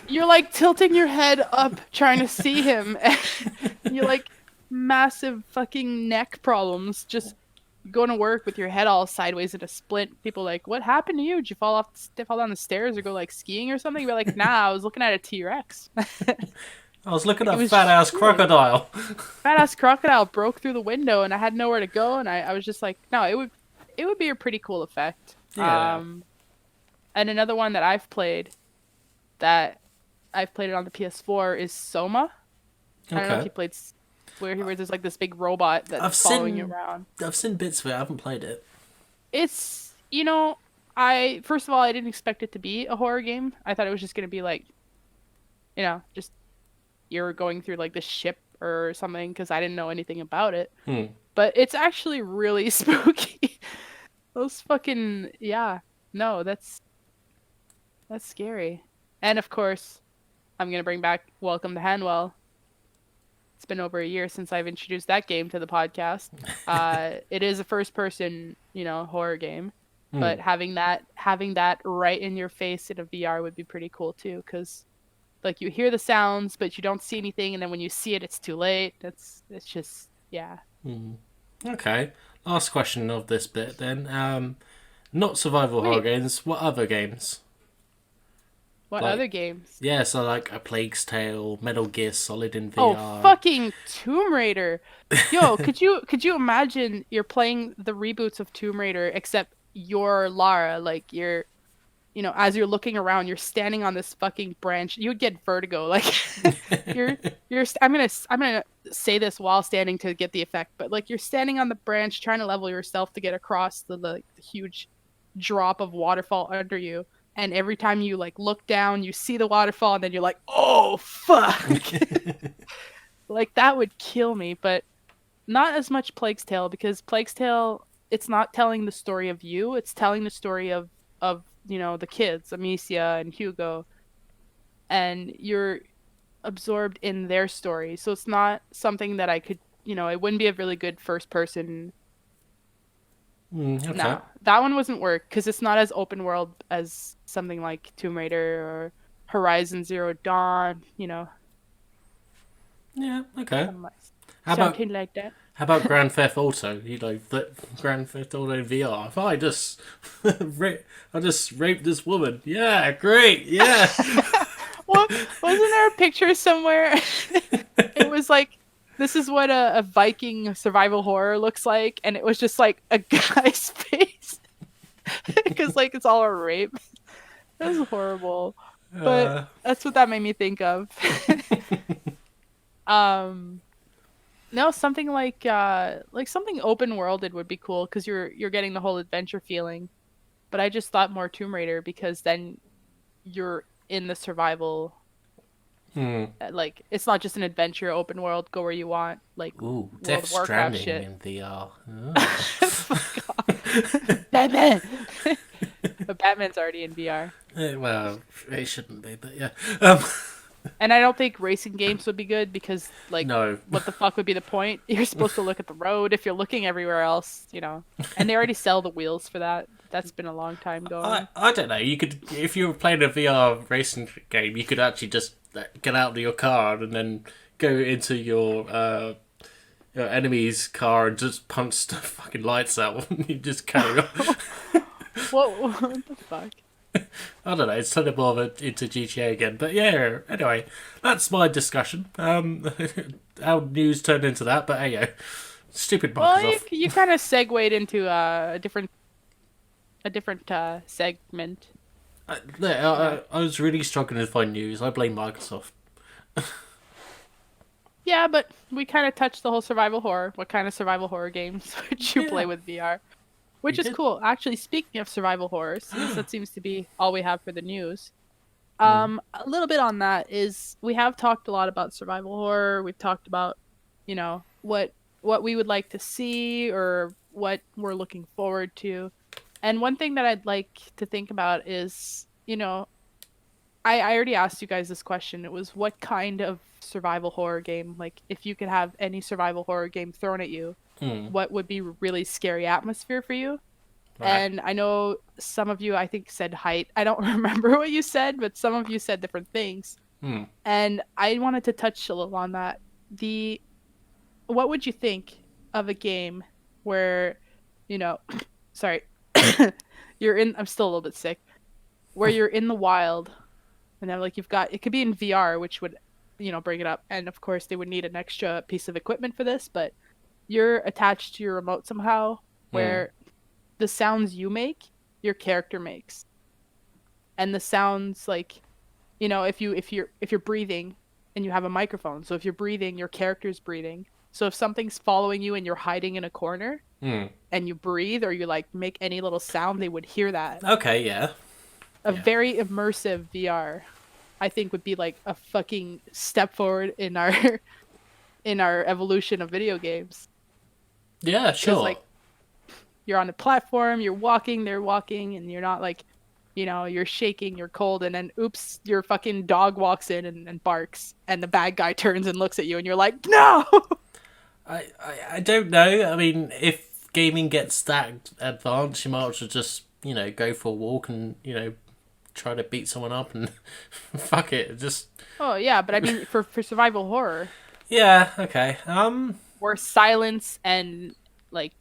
You're tilting your head up trying to see him. And you massive fucking neck problems just going to work with your head all sideways in a splint. People what happened to you? Did you fall down the stairs or go skiing or something? You're nah, I was looking at a T-Rex. I was looking at a fat-ass crocodile. Fat-ass crocodile broke through the window and I had nowhere to go, and I was just no, it would be a pretty cool effect. Yeah. And another one that I've played it on the PS4 is Soma. I don't know if you played where there's this big robot that's following you around. I've seen bits of it. I haven't played it. It's first of all, I didn't expect it to be a horror game. I thought it was just gonna be just you're going through this ship or something, because I didn't know anything about it. But it's actually really spooky. Those fucking that's scary. And of course, I'm gonna bring back Welcome to Hanwell. It's been over a year since I've introduced that game to the podcast. It is a first-person, horror game, but having that right in your face in a VR would be pretty cool too. Because, you hear the sounds, but you don't see anything, and then when you see it, it's too late. It's just Okay. ask question of this bit then. Not survival horror games. What other games? What Like- other games? Yeah, so like A Plague's Tale, Metal Gear Solid in VR. Oh, fucking Tomb Raider! Yo, could you imagine you're playing the reboots of Tomb Raider, except you're Lara, like you're, as you're looking around, you're standing on this fucking branch. You would get vertigo, like you're. I'm gonna say this while standing to get the effect, but like you're standing on the branch trying to level yourself to get across the huge drop of waterfall under you. And every time you like look down, you see the waterfall, and then you're like, "Oh fuck!" Like that would kill me. But not as much Plague's Tale, because Plague's Tale, it's not telling the story of you; it's telling the story of the kids, Amicia and Hugo, and you're absorbed in their story. So it's not something that I could, it wouldn't be a really good first person. Okay. No, that one wouldn't work because it's not as open world as something like Tomb Raider or Horizon Zero Dawn, Yeah, okay. something like, How about something like that. How about Grand Theft Auto? Grand Theft Auto in VR. If I just, I just raped this woman. Yeah, great. Yeah. Well, wasn't there a picture somewhere? It was like, this is what a Viking survival horror looks like, and it was just like a guy's face, because like it's all a rape. That was horrible, but that's what that made me think of. No, something like something open worlded would be cool because you're getting the whole adventure feeling. But I just thought more Tomb Raider because then you're in the survival. Like it's not just an adventure open world, go where you want, like Ooh, World Death of Warcraft Stranding shit. in VR. Fuck off. Batman. But Batman's already in VR. Well, it shouldn't be, but yeah. And I don't think racing games would be good because, like, No. what the fuck would be the point? You're supposed to look at the road if you're looking everywhere else, And they already sell the wheels for that. That's been a long time going. I don't know. You could, if you were playing a VR racing game, you could actually just get out of your car and then go into your enemy's car and just punch the fucking lights out and you just carry on. What the fuck? I don't know, it's turned more of into GTA again. But yeah, anyway, that's my discussion. Our news turned into that, but hey, yo, stupid markers Well, off. you kind of segued into a different segment. I was really struggling to find news. I blame Microsoft. Yeah, but we kind of touched the whole survival horror. What kind of survival horror games would you play with VR? Which We is did. cool. Actually, speaking of survival horror, since that seems to be all we have for the news, a little bit on that is we have talked a lot about survival horror. We've talked about, what we would like to see or what we're looking forward to. And one thing that I'd like to think about is, I already asked you guys this question. It was what kind of survival horror game, like if you could have any survival horror game thrown at you, what would be really scary atmosphere for you? Right. And I know some of you, I think, said height. I don't remember what you said, but some of you said different things. And I wanted to touch a little on that. What would you think of a game where, sorry, I'm still a little bit sick, where you're in the wild, and then like it could be in VR, which would, bring it up. And of course they would need an extra piece of equipment for this, but you're attached to your remote somehow where the sounds you make, your character makes. And the sounds like, if you're breathing and you have a microphone. So if you're breathing, your character's breathing. So if something's following you and you're hiding in a corner and you breathe or you like make any little sound, they would hear that. Okay, yeah. A very immersive VR, I think, would be like a fucking step forward in our evolution of video games. Yeah, sure. Like, you're on a platform, you're walking, they're walking, and you're not like, you're shaking, you're cold, and then oops, your fucking dog walks in and barks, and the bad guy turns and looks at you, and you're like, no! I don't know. I mean, if gaming gets that advanced, you might as well just, go for a walk and, try to beat someone up and fuck it. Just. Oh, yeah, but I mean, for survival horror. Yeah, okay. Where silence and, like,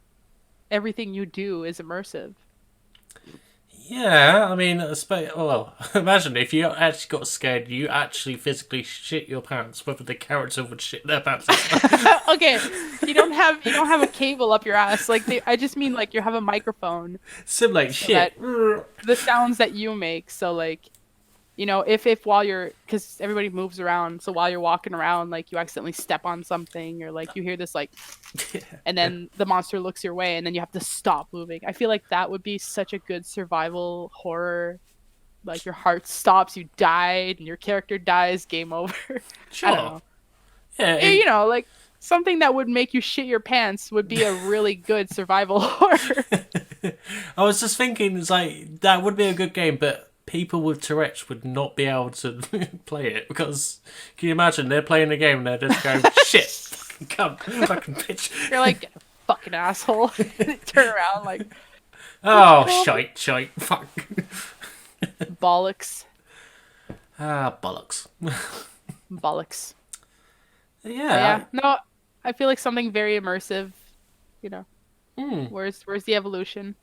everything you do is immersive. Yeah, I mean, well, imagine if you actually got scared, you actually physically shit your pants, whether the character would shit their pants. Okay, you don't have a cable up your ass. Like I just mean like you have a microphone Simulate so shit. that the sounds that you make. So like, if while you're, because everybody moves around, so while you're walking around, like you accidentally step on something, or like you hear this like, and then the monster looks your way, and then you have to stop moving. I feel like that would be such a good survival horror. Like your heart stops, you died, and your character dies, game over. Sure. I don't know. Yeah, Like something that would make you shit your pants would be a really good survival horror. I was just thinking, it's like, that would be a good game, but people with Tourette's would not be able to play it, because can you imagine they're playing a game and they're just going, shit, fucking cunt, fucking bitch. You're like, fucking asshole. Turn around like, Oh, shite, fuck. bollocks. Bollocks. Bollocks. Yeah. Yeah. No, I feel like something very immersive, you know. Where's the evolution?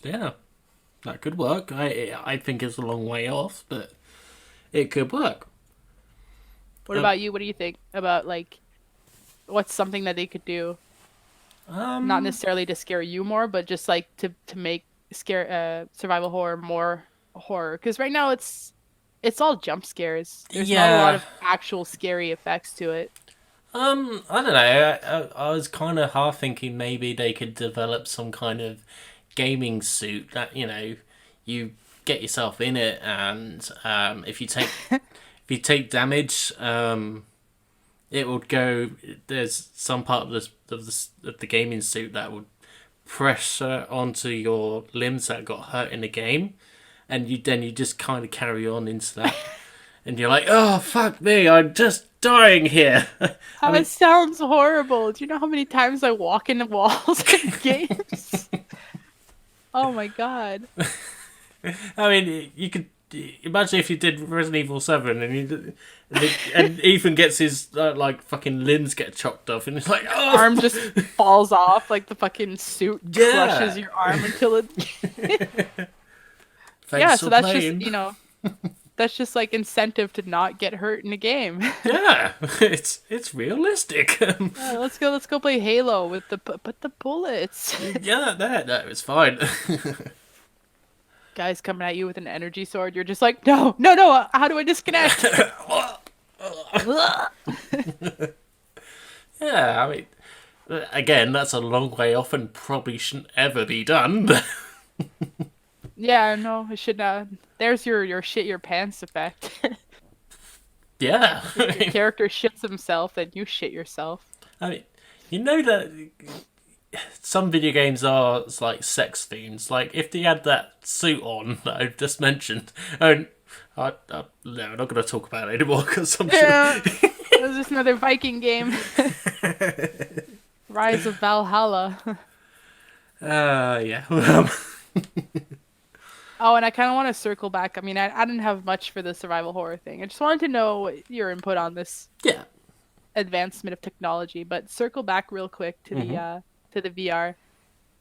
Yeah. That could work. I think it's a long way off, but it could work. What about you? What do you think about, like, what's something that they could do? Not necessarily to scare you more, but just like to make survival horror more horror. Because right now it's all jump scares. There's not a lot of actual scary effects to it. I don't know. I was kind of half thinking maybe they could develop some kind of gaming suit that, you get yourself in it, and if you take damage, it would go. There's some part of the gaming suit that would pressure onto your limbs that got hurt in the game, and you just kind of carry on into that, and you're like, oh fuck me, I'm just dying here. It sounds horrible. Do you know how many times I walk into walls in games? Oh my god. I mean, you could imagine if you did Resident Evil 7 and Ethan gets his fucking limbs get chopped off, and it's like, oh, Arm just falls off, like the fucking suit crushes your arm until it. Yeah, so that's playing. just that's just like incentive to not get hurt in a game. Yeah, it's realistic. Let's go play Halo with the bullets. Yeah, no, it's fine. Guys coming at you with an energy sword, you're just like, no, how do I disconnect? Yeah, I mean, again, that's a long way off and probably shouldn't ever be done. Yeah, no, it should not. There's your shit your pants effect. Yeah. Your character shits himself, then you shit yourself. I mean, you know that some video games are like sex themes. Like, if they had that suit on that I've just mentioned, no, I'm not going to talk about it anymore because I'm Yeah, it was just another Viking game. Rise of Valhalla. Yeah. Oh, and I kind of want to circle back. I mean, I didn't have much for the survival horror thing. I just wanted to know your input on this Yeah. advancement of technology. But circle back real quick to the VR.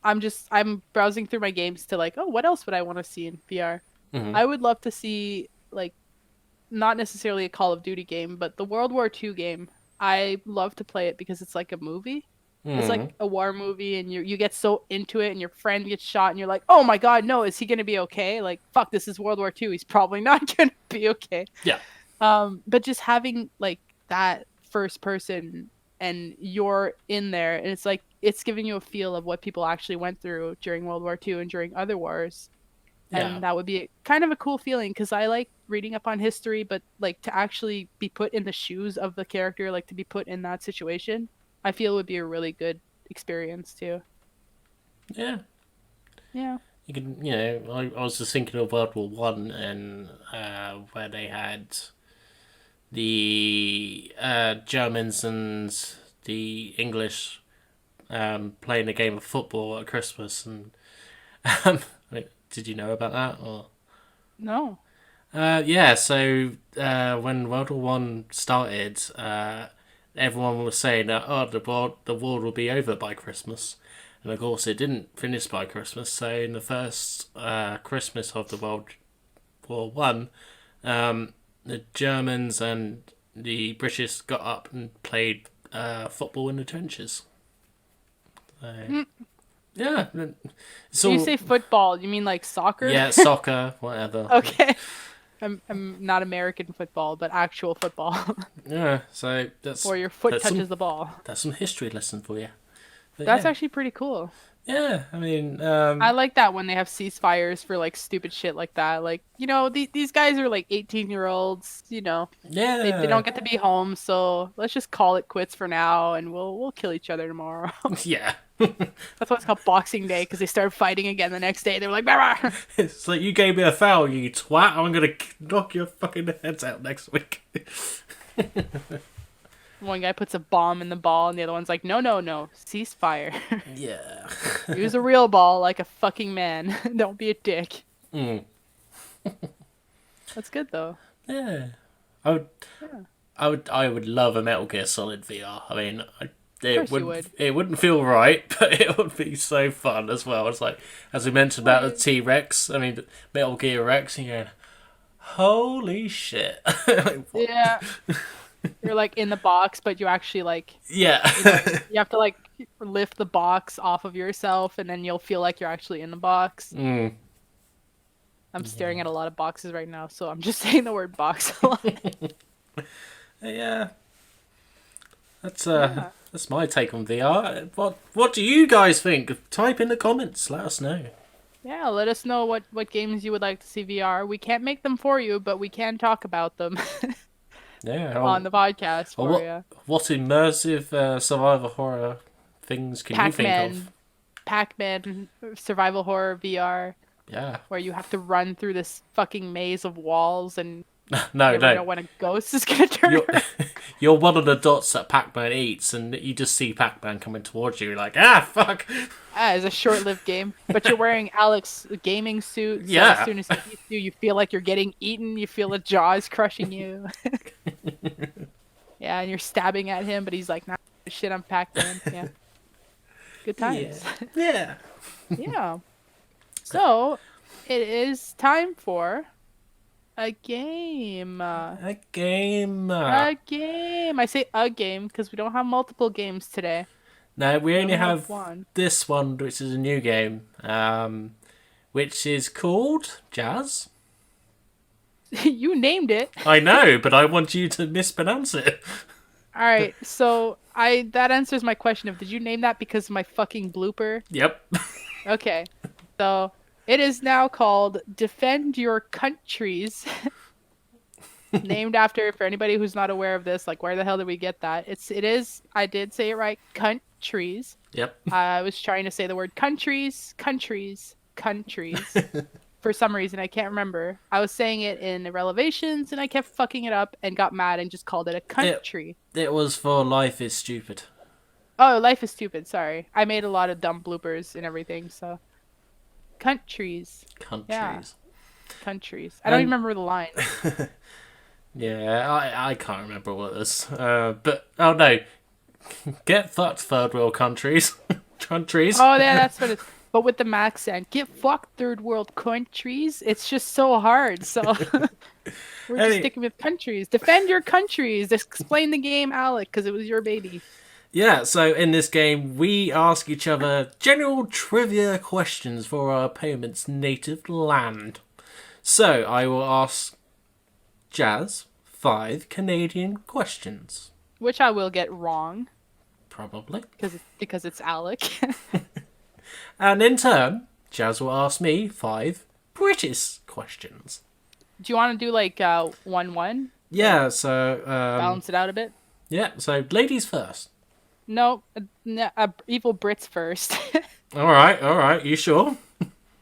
I'm browsing through my games to like, oh, what else would I want to see in VR? I would love to see, like, not necessarily a Call of Duty game, but the World War II game. I love to play it because it's like a movie. It's like a war movie, and you get so into it, and your friend gets shot, and you're like, oh my god, no, is he gonna be okay? Like, fuck, this is World War II. He's probably not gonna be okay. Yeah. But just having like that first person, and you're in there, and it's like it's giving you a feel of what people actually went through during World War II and during other wars. And that would be kind of a cool feeling, because I like reading up on history, but like to actually be put in the shoes of the character, like to be put in that situation, I feel would be a really good experience too. Yeah. Yeah. You can, I was just thinking of World War One, and where they had the Germans and the English playing a game of football at Christmas, and did you know about that or? No. Yeah. So when World War One started, everyone was saying that the war will be over by Christmas, And of course, it didn't finish by Christmas. So in the first Christmas of the World War One, the Germans and the British got up and played football in the trenches. So, yeah. It's When all, you say football, you mean like soccer? yeah, soccer, whatever. Okay. I'm not American football, but actual football. Yeah, so that's... Where your foot that's touches some, the ball. That's some history lesson for you. But That's yeah. actually pretty cool. Yeah, I mean... I like that when they have ceasefires for like stupid shit like that. Like, you know, these guys are like 18-year-olds, you know. yeah. They don't get to be home, so let's just call it quits for now and we'll kill each other tomorrow. Yeah. That's why it's called Boxing Day, because they started fighting again the next day. They were like, bah, bah. It's like, you gave me a foul, you twat. I'm going to knock your fucking heads out next week. One guy puts a bomb in the ball, and the other one's like, no, ceasefire. Yeah. Use a real ball like a fucking man. Don't be a dick. Mm. That's good, though. Yeah. I would love a Metal Gear Solid VR. I mean, it wouldn't feel right, but it would be so fun as well. It's like, as we mentioned about the T-Rex, I mean, Metal Gear Rex, and you're going, holy shit. Like, Yeah. You're like in the box, but you actually like, yeah. you have to like lift the box off of yourself, and then you'll feel like you're actually in the box. Mm. I'm staring at a lot of boxes right now, so I'm just saying the word box a lot. Yeah. That's my take on VR. What do you guys think? Type in the comments. Let us know. Yeah, let us know what games you would like to see VR. We can't make them for you, but we can talk about them Yeah. on the podcast for you. What immersive survival horror things can you think of? Pac-Man survival horror VR, Yeah. where you have to run through this fucking maze of walls and No, never know when a ghost is gonna turn around. You're one of the dots that Pac-Man eats, and you just see Pac-Man coming towards you. You're like, ah, fuck. It's a short-lived game, but you're wearing Alec's gaming suit. So Yeah. as soon as he eats you, you feel like you're getting eaten. You feel the jaws crushing you. Yeah, and you're stabbing at him, but he's like, nah, shit, I'm Pac-Man. Yeah. Good times. Yeah. Yeah. So, it is time for a game. A game. A game. I say a game because we don't have multiple games today. No, we only have one. this one, which is a new game, which is called Jazz. You named it. I know, but I want you to mispronounce it. All right, so that answers my question of did you name that because of my fucking blooper? Yep. Okay, so it is now called Defend Your Countries. Named after, for anybody who's not aware of this, like where the hell did we get that? It is, I did say it right, countries. Yep. I was trying to say the word countries. For some reason, I can't remember. I was saying it in the relevations, and I kept fucking it up and got mad and just called it a country. It was for Life is Stupid. Oh, Life is Stupid, sorry. I made a lot of dumb bloopers and everything, so. Countries. Yeah. Countries. I don't even remember the line. Yeah, I can't remember what it was. But, oh no. Get fucked, third world countries. Countries. Oh, yeah, that's what it is. But with the accent. Get fucked, third world countries. It's just so hard, so. We're just sticking with countries. Defend your countries. Explain the game, Alec, because it was your baby. Yeah, so in this game, we ask each other general trivia questions for our opponent's native land. So, I will ask Jazz 5 Canadian questions. Which I will get wrong. Probably. Because it's Alec. And in turn, Jazz will ask me 5 British questions. Do you want to do like 1-1? Yeah, so... Balance it out a bit? Yeah, so ladies first. No, evil Brits first. Alright, you sure?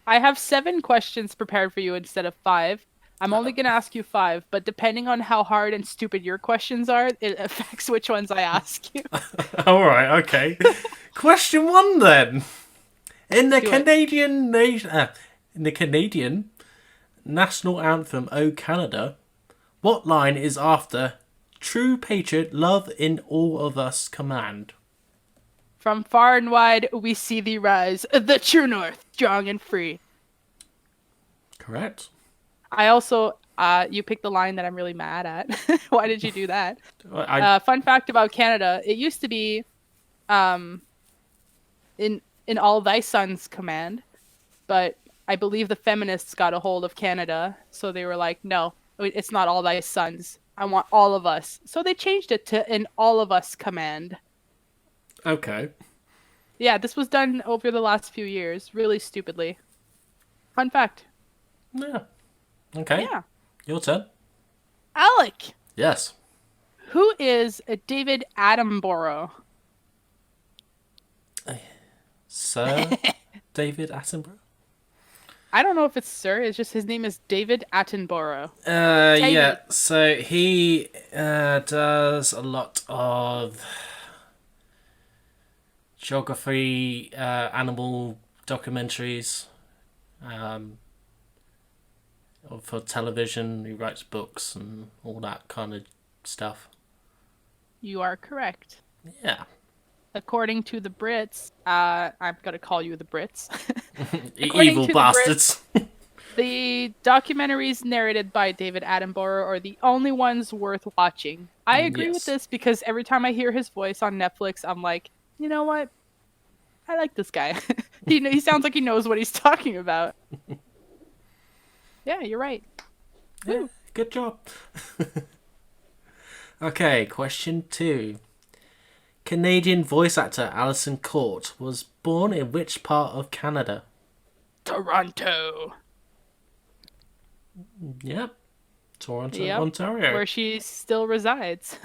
I have 7 questions prepared for you instead of 5. I'm only going to ask you 5, but depending on how hard and stupid your questions are, it affects which ones I ask you. Alright, okay. Question 1 then. In the Canadian national anthem, O Canada, what line is after True Patriot, Love in All of Us Command? From far and wide, we see thee rise, the true north, strong and free. Correct. I also, you picked the line that I'm really mad at. Why did you do that? I Fun fact about Canada: it used to be, in all thy sons command, but I believe the feminists got a hold of Canada, so they were like, no, it's not all thy sons. I want all of us. So they changed it to in all of us command. okay. Yeah, this was done over the last few years, really stupidly. Fun fact. Yeah. Okay. Yeah. Your turn. Alec, Yes. who is David Attenborough? Sir David Attenborough. I don't know if it's Sir. It's just his name is David Attenborough. Yeah. So he does a lot of geography, animal documentaries. For television, he writes books and all that kind of stuff. You are correct. Yeah. According to the Brits, I'm gonna call you the Brits. According Evil to the bastards. The documentaries narrated by David Attenborough are the only ones worth watching. I agree with Yes. this because every time I hear his voice on Netflix, I'm like, you know what? I like this guy. He sounds like he knows what he's talking about. Yeah, you're right. Yeah, good job. Okay, question 2. Canadian voice actor Alison Court was born in which part of Canada? Toronto. Yep. Toronto, Yep, Ontario. where she still resides.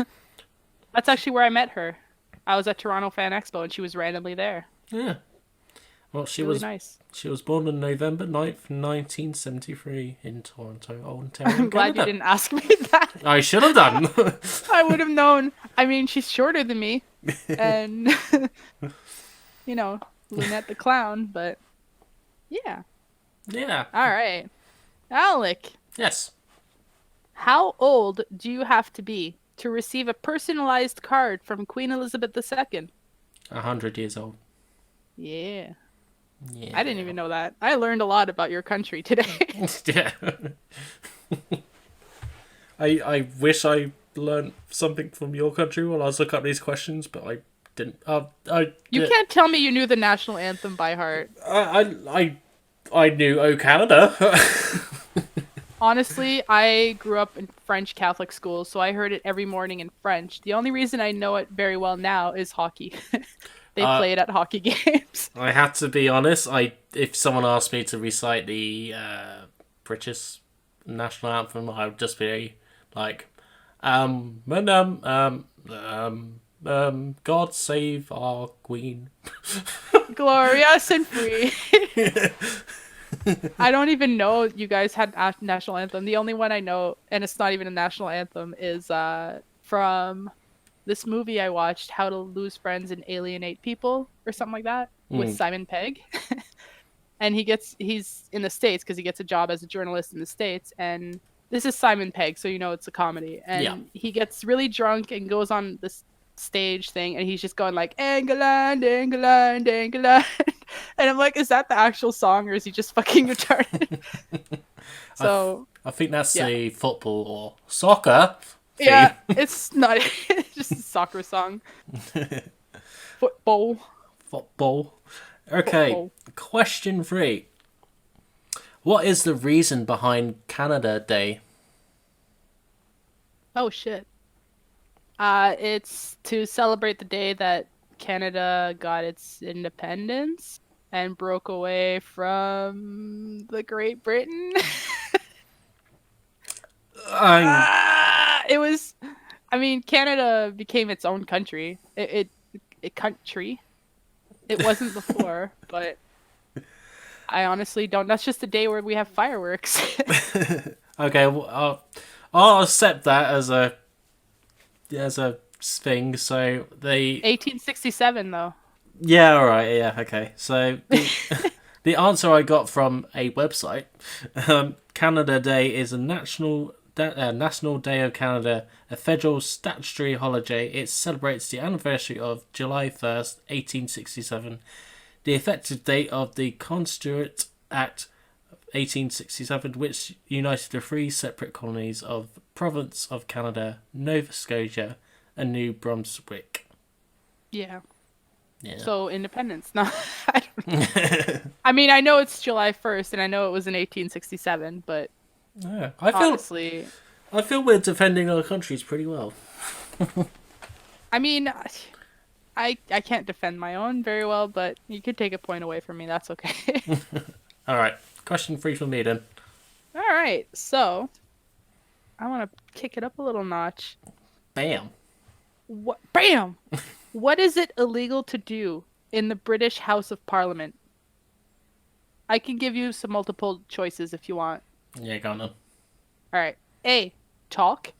That's actually where I met her. I was at Toronto Fan Expo and she was randomly there. Yeah. Well, she Really was nice. she was born on November 9th, 1973 in Toronto, Ontario, I'm glad you Canada. didn't ask me that. I should have done. I would have known. I mean, she's shorter than me, and Lynette the clown. But yeah, Yeah. all right, Alec. Yes. How old do you have to be to receive a personalized card from Queen Elizabeth II? 100 years old. Yeah, Yeah. I didn't even know that. I learned a lot about your country today. Yeah. I wish I learned something from your country while I was looking up these questions, but I didn't. You can't tell me you knew the national anthem by heart. I knew "Oh Canada." Honestly, I grew up in French Catholic school, so I heard it every morning in French. The only reason I know it very well now is hockey. They play it at hockey games. I had to be honest. If someone asked me to recite the British national anthem, I would just be like, God save our Queen. Glorious and free. I don't even know you guys had a national anthem. The only one I know, and it's not even a national anthem, is from this movie I watched, How to Lose Friends and Alienate People, or something like that, with Simon Pegg. And he's in the States because he gets a job as a journalist in the States, and this is Simon Pegg, so you know it's a comedy. And he gets really drunk and goes on this stage thing, and he's just going like, England, England, England. And I'm like, is that the actual song, or is he just fucking retarded? So I think that's the football or soccer theme. yeah, it's not it's just a soccer song. Football. Okay, Football. question 3. What is the reason behind Canada Day? Oh shit. It's to celebrate the day that Canada got its independence and broke away from the Great Britain. It was, Canada became its own country. It country. It wasn't before, but I honestly don't. That's just a day where we have fireworks. Okay, well, I'll accept that as a thing. So they 1867, though. Yeah, all right, yeah, okay. So the answer I got from a website, Canada Day is a national National Day of Canada, a federal statutory holiday. It celebrates the anniversary of July 1st, 1867, the effective date of the Constituent Act of 1867, which united the three separate colonies of the Province of Canada, Nova Scotia, and New Brunswick. Yeah. Yeah. So independence. No, I don't know. I mean, I know it's July 1st, and I know it was in 1867, but Yeah, honestly, I feel we're defending our countries pretty well. I mean, I can't defend my own very well, but you could take a point away from me. That's okay. All right, question 3 for me then. All right, so I want to kick it up a little notch. Bam. What? Bam! What is it illegal to do in the British House of Parliament? I can give you some multiple choices if you want. Yeah, go on then. All right. A, talk.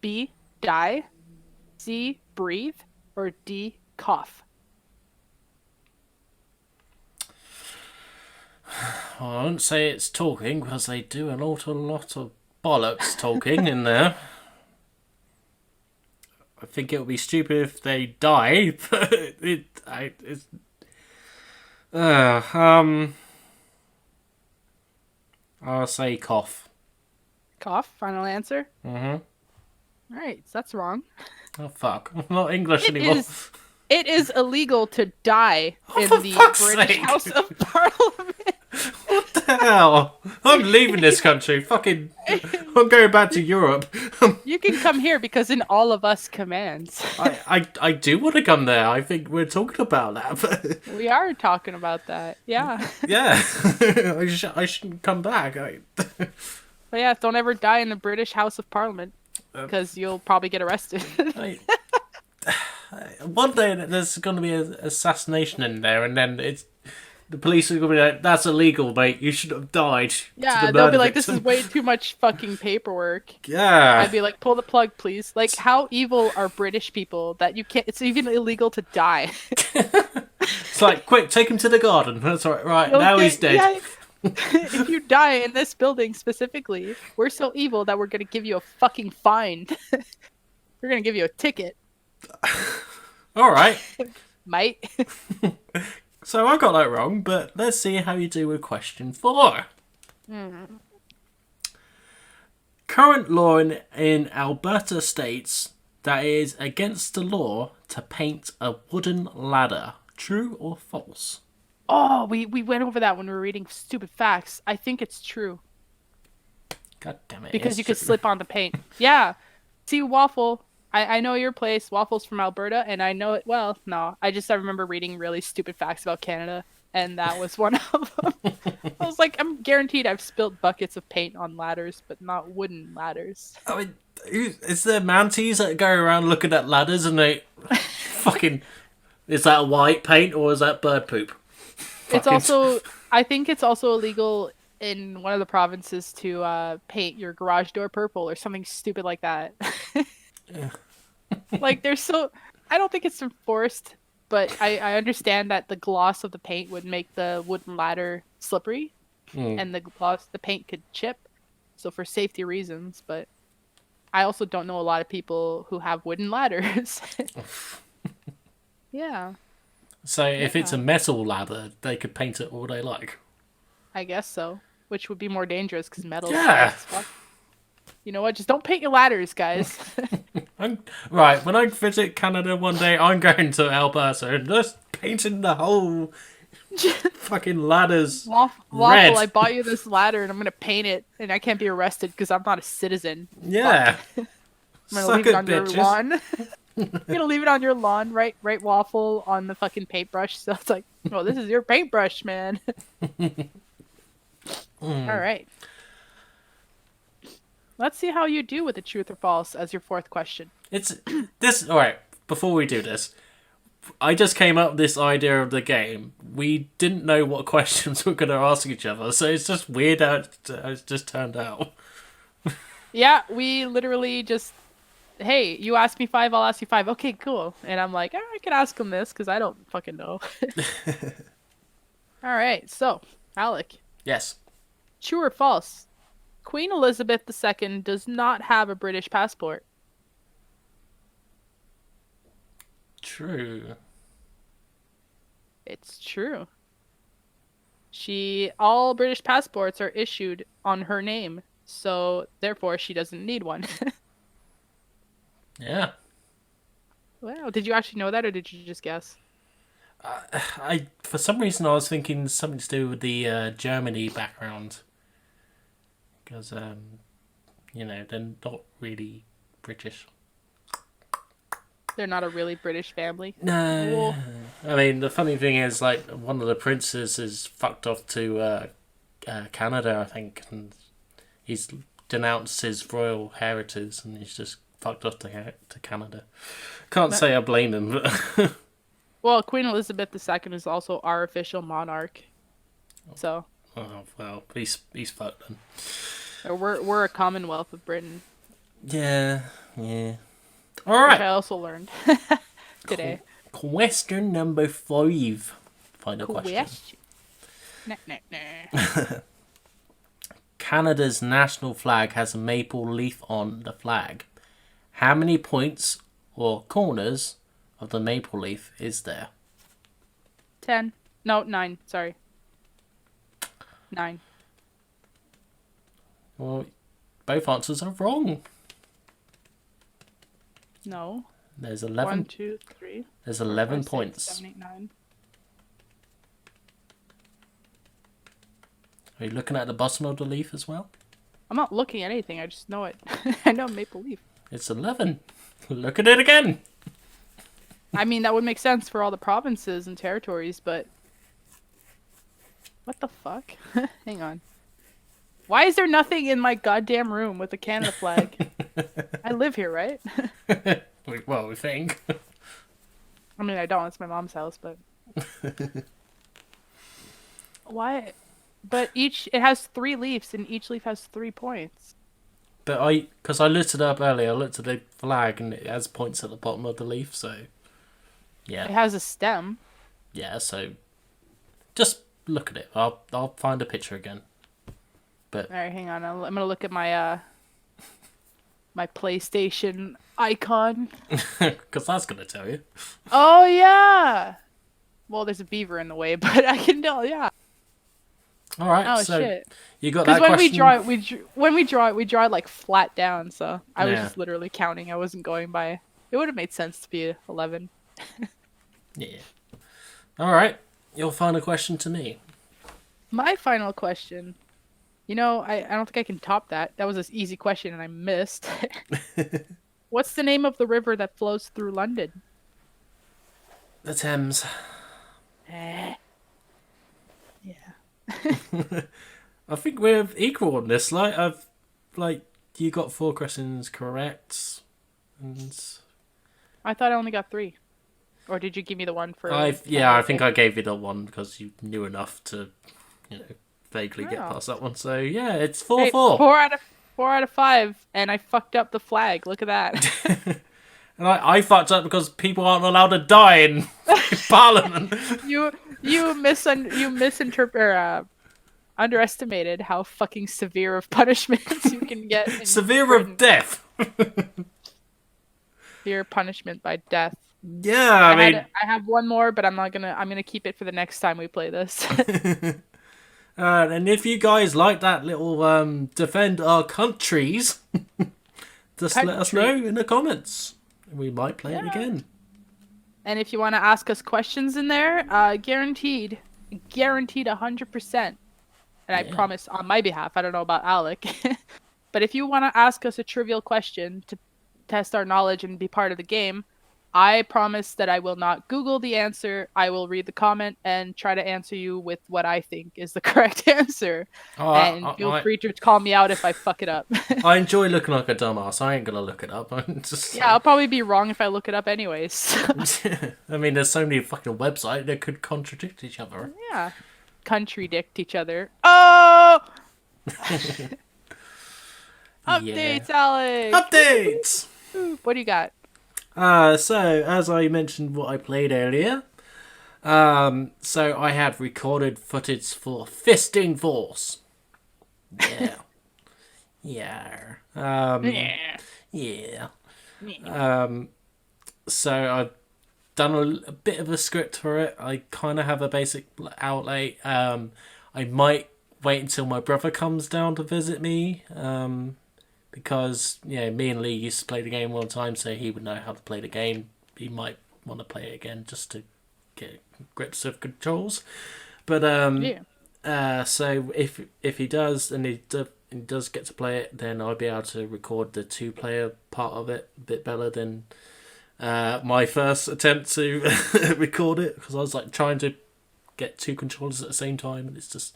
B, die. C, breathe. Or D, cough. Well, I wouldn't say it's talking because they do an awful lot of bollocks talking in there. I think it would be stupid if they die, but it's. I'll say cough. Cough, final answer? Mm-hmm. All right, so that's wrong. Oh fuck! I'm not English anymore. It is illegal to die in for the fuck's British sake. House of Parliament. What the hell? I'm leaving this country. Fucking, I'm going back to Europe. You can come here because in all of us commands. I do want to come there. I think we're talking about that. But We are talking about that. Yeah. yeah, I shouldn't come back. But yeah, don't ever die in the British House of Parliament because you'll probably get arrested. One day there's going to be an assassination in there, and then the police are going to be like, "That's illegal, mate. You should have died." to Yeah, the they'll murder be like, "This is victim." way too much fucking paperwork." Yeah. I'd be like, "Pull the plug, please." Like, how evil are British people that you can't? It's even illegal to die. It's like, quick, take him to the garden. That's all right. Right, now he's dead. Yeah. If you die in this building specifically, we're so evil that we're gonna give you a fucking fine. We're gonna give you a ticket, All right. mate. So I got that wrong, but let's see how you do with question 4. Current law in Alberta states that it is against the law to paint a wooden ladder. True or false? Oh, we went over that when we were reading Stupid Facts. I think it's true. God damn it. Because it's you could true. slip on the paint. Yeah. See, Waffle, I know your place. Waffle's from Alberta, and I know it well. No, I remember reading really stupid facts about Canada, and that was one of them. I was like, I'm guaranteed I've spilled buckets of paint on ladders, but not wooden ladders. I mean, is there manties that go around looking at ladders and they fucking... Is that white paint or is that bird poop? It's Fucking- also, I think it's also illegal in one of the provinces to paint your garage door purple or something stupid like that. Like, I don't think it's enforced, but I understand that the gloss of the paint would make the wooden ladder slippery, and the paint could chip, so for safety reasons, but I also don't know a lot of people who have wooden ladders. Yeah, So if it's a metal ladder, they could paint it all they like. I guess so, which would be more dangerous because metal. Yeah. You know what? Just don't paint your ladders, guys. Right, when I visit Canada one day, I'm going to Alberta and just painting the whole fucking ladders Waffle, red. I bought you this ladder and I'm gonna paint it, and I can't be arrested because I'm not a citizen. Yeah. I'm gonna Suck leave it it, on your bitches. lawn. I'm gonna leave it on your lawn, right, Waffle, on the fucking paintbrush. So it's like, oh, this is your paintbrush, man. All right. Let's see how you do with the truth or false as your fourth question. It's this. All right. Before we do this, I just came up with this idea of the game. We didn't know what questions we were going to ask each other, so it's just weird how it's just turned out. Yeah, we literally just, hey, you ask me 5, I'll ask you 5. Okay, cool. And I'm like, I can ask him this because I don't fucking know. All right, so Alec, Yes. true or false? Queen Elizabeth II does not have a British passport. True. It's true. All British passports are issued on her name, so therefore she doesn't need one. Yeah. Wow, did you actually know that, or did you just guess? For some reason I was thinking something to do with the Germany background, because they're not really British. They're not a really British family. No. Well, I mean, the funny thing is, like, one of the princes is fucked off to Canada, I think, and he's denounced his royal heritage, and he's just fucked off to Canada. Can't say I blame him, but well, Queen Elizabeth II is also our official monarch. So. oh well, he's fucked then. We're a Commonwealth of Britain. Yeah. All Which right. I also learned today. Question number 5. Final question. Nah. Canada's national flag has a maple leaf on the flag. How many points or corners of the maple leaf is there? 10. No, 9. Sorry. 9. Well, both answers are wrong. No. There's 11. 1, 2, 3. There's 11 5, 6, points. 7, 8, 9. Are you looking at the bottom of the leaf as well? I'm not looking at anything. I just know it. I know maple leaf. It's 11. Look at it again. I mean, that would make sense for all the provinces and territories, but... What the fuck? Hang on. Why is there nothing in my goddamn room with a Canada flag? I live here, right? Well, we think. I mean, I don't. It's my mom's house, but... Why? But it has 3 leaves, and each leaf has 3 points. But because I looked it up earlier, I looked at the flag and it has points at the bottom of the leaf, so... Yeah. It has a stem. Yeah, so... Just look at it. I'll find a picture again. But... Alright, hang on. I'm gonna look at my, my PlayStation icon. Because that's going to tell you. Oh, yeah! Well, there's a beaver in the way, but I can tell, yeah. Alright, Oh, so... shit. You got that Because when we draw it like flat down, so I was just literally counting. I wasn't going by... It would have made sense to be 11. Yeah. Alright, your final question to me. My final question. You know, I don't think I can top that. That was an easy question and I missed. What's the name of the river that flows through London? The Thames. Yeah. I think we're equal on this. You got 4 questions correct. And... I thought I only got 3. Or did you give me the one for... I think I gave you the one because you knew enough to, vaguely get past that one. So, yeah, it's 4-4. Hey, 4 out of 5, and I fucked up the flag. Look at that. And I fucked up because people aren't allowed to die in Parliament. Underestimated how fucking severe of punishments you can get. Severe of death. Severe punishment by death. Yeah, I have one more, but I'm gonna keep it for the next time we play this. And if you guys like that little defend our countries, just let us know in the comments. We might play it again. And if you want to ask us questions in there, guaranteed 100%. And I promise on my behalf, I don't know about Alec, but if you want to ask us a trivial question to test our knowledge and be part of the game, I promise that I will not Google the answer. I will read the comment and try to answer you with what I think is the correct answer. Feel free to call me out if I fuck it up. I enjoy looking like a dumbass. I ain't gonna look it up. I'll probably be wrong if I look it up anyways. I mean, there's so many fucking websites that could contradict each other. Yeah. Contradict each other. Oh! Updates, Alex! Updates! What do you got? So, as I mentioned what I played earlier, so I have recorded footage for Fisting Force. Yeah. Yeah. Yeah. Yeah. Yeah. So I've done a bit of a script for it. I kind of have a basic outlay. I might wait until my brother comes down to visit me. Because me and Lee used to play the game all the time, so he would know how to play the game. He might want to play it again just to get grips of controls. But so if he does and he does get to play it, then I'll be able to record the 2-player part of it a bit better than my first attempt to record it, because I was like trying to get 2 controllers at the same time, and it's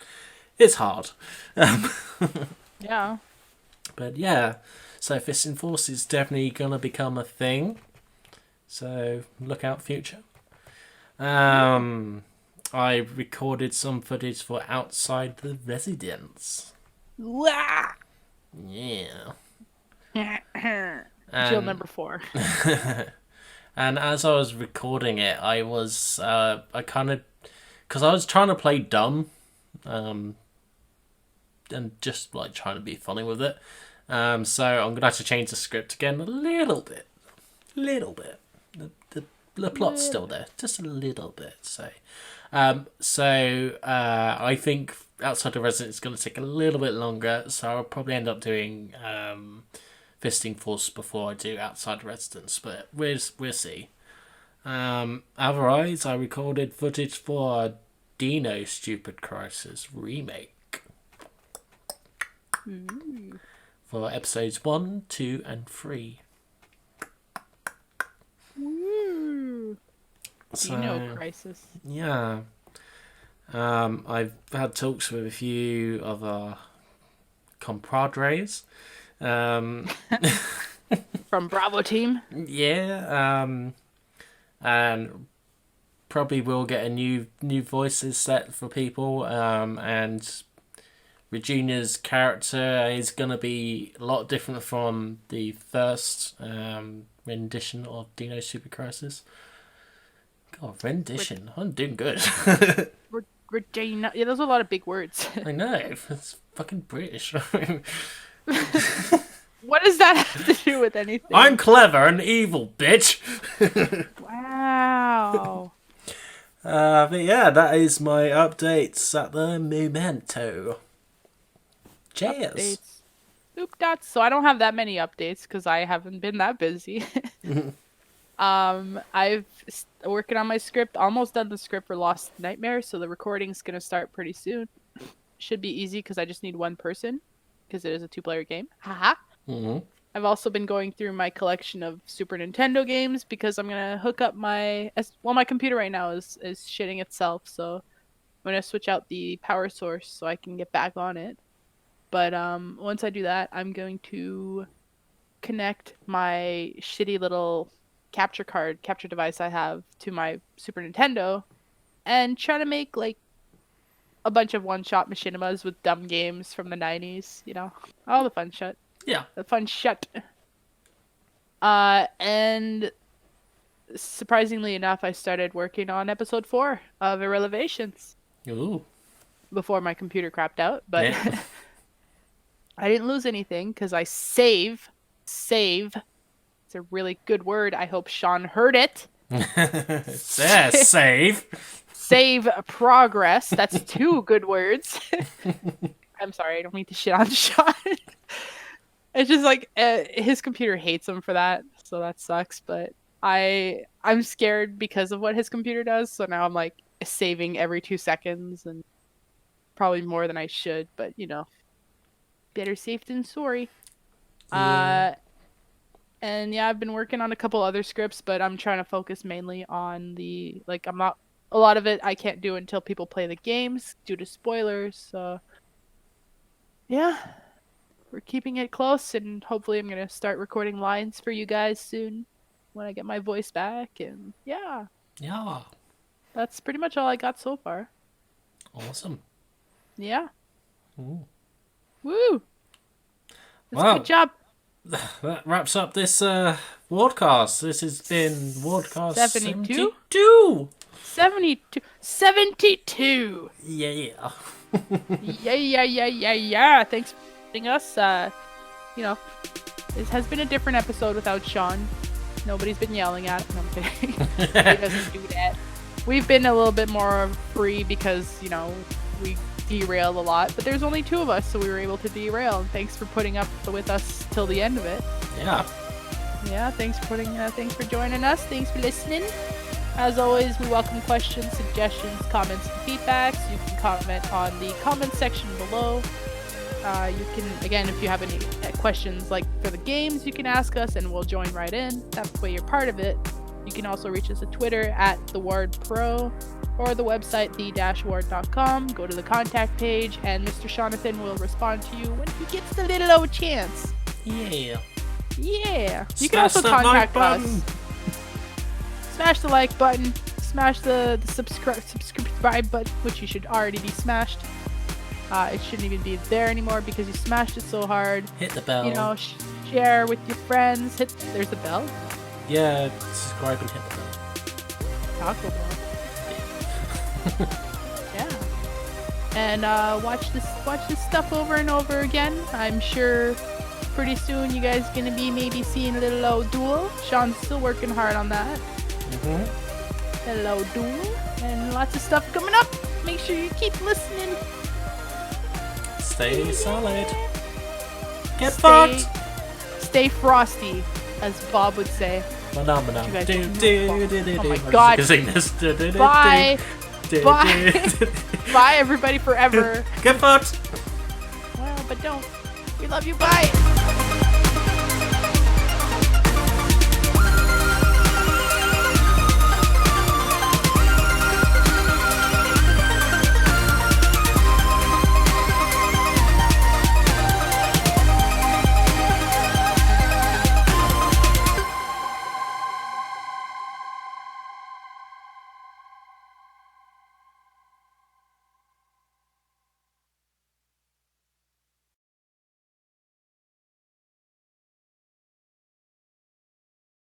hard. Yeah. But yeah, so Fisting Force is definitely gonna become a thing. So look out, future. I recorded some footage for Outside the Residence. Wah! Yeah. Jill number 4. And as I was recording it, I was because I was trying to play dumb, and just like trying to be funny with it. So I'm gonna have to change the script again a little bit. The plot's still there, just a little bit. So I think Outside the Residence is gonna take a little bit longer. So I'll probably end up doing Fisting Force before I do Outside the Residence, but we'll see. Otherwise, I recorded footage for Dino Stupid Crisis remake. For episodes 1, 2, and 3. Woo! Dino Crisis. Yeah. I've had talks with a few of our compadres. From Bravo Team. Yeah. And probably will get a new voices set for people. And Regina's character is going to be a lot different from the first rendition of Dino Super Crisis. God, rendition. I'm doing good. Regina. Yeah, those are a lot of big words. I know. It's fucking British. What does that have to do with anything? I'm clever and evil, bitch. Wow. But yeah, that is my updates at the momento. Cheers. Updates. Oop dots. So I don't have that many updates because I haven't been that busy. I've working on my script. Almost done the script for Lost Nightmare, so the recording's gonna start pretty soon. Should be easy because I just need one person because it is a 2-player game. Haha. Mm-hmm. I've also been going through my collection of Super Nintendo games because I'm gonna hook up my computer right now is shitting itself, so I'm gonna switch out the power source so I can get back on it. But once I do that, I'm going to connect my shitty little capture device I have to my Super Nintendo and try to make like a bunch of one-shot machinimas with dumb games from the 90s, you know, all the fun shit. Yeah. The fun shit. And surprisingly enough, I started working on episode 4 of Irrelevations. Ooh. Before my computer crapped out, but Yeah. I didn't lose anything because I save. It's a really good word. I hope Shaun heard it. Yeah, save. Save progress. That's 2 good words. I'm sorry, I don't mean to shit on Shaun. It's just like his computer hates him for that, so that sucks. But I'm scared because of what his computer does. So now I'm like saving every 2 seconds and probably more than I should. But you know, better safe than sorry. Yeah. And yeah, I've been working on a couple other scripts, but I'm trying to focus mainly on the I'm not a lot of it I can't do until people play the games due to spoilers. So yeah. We're keeping it close, and hopefully I'm going to start recording lines for you guys soon when I get my voice back. And yeah, that's pretty much all I got so far. Awesome. Yeah. Ooh. Woo! That's Wow. a good job. That wraps up this Wardcast. This has been Wardcast 72? 72. 72. Yeah. Yeah. Thanks for joining us. you know, this has been a different episode without Shaun. Nobody's been yelling at him. No, I'm kidding. He doesn't do that. We've been a little bit more free because, you know, we derail a lot, but there's only 2 of us, so we were able to derail. And thanks for putting up with us till the end of it. Yeah, thanks for joining us. Thanks for listening. As always, we welcome questions, suggestions, comments, and feedbacks. You can comment on the comment section below. You can, again, if you have any questions like for the games, you can ask us and we'll join right in. That way you're part of it. You can also reach us at Twitter at TheWardPro or the website the-ward.com. Go to the contact page and Mr. Jonathan will respond to you when he gets the little old chance. Yeah. You can also contact us. Smash the like button. Smash the subscribe button, which you should already be smashed. It shouldn't even be there anymore because you smashed it so hard. Hit the bell. You know, share with your friends. There's the bell. Yeah, subscribe and hit the bell. Taco Bell. Yeah. And watch this stuff over and over again. I'm sure pretty soon you guys gonna be maybe seeing a little old duel. Shaun's still working hard on that. Hello duel. And lots of stuff coming up. Make sure you keep listening. Stay solid. Get fucked. Stay frosty, as Bob would say. Oh my god. Bye. Bye. Bye everybody forever. Get fucked. Well, but don't. We love you. Bye.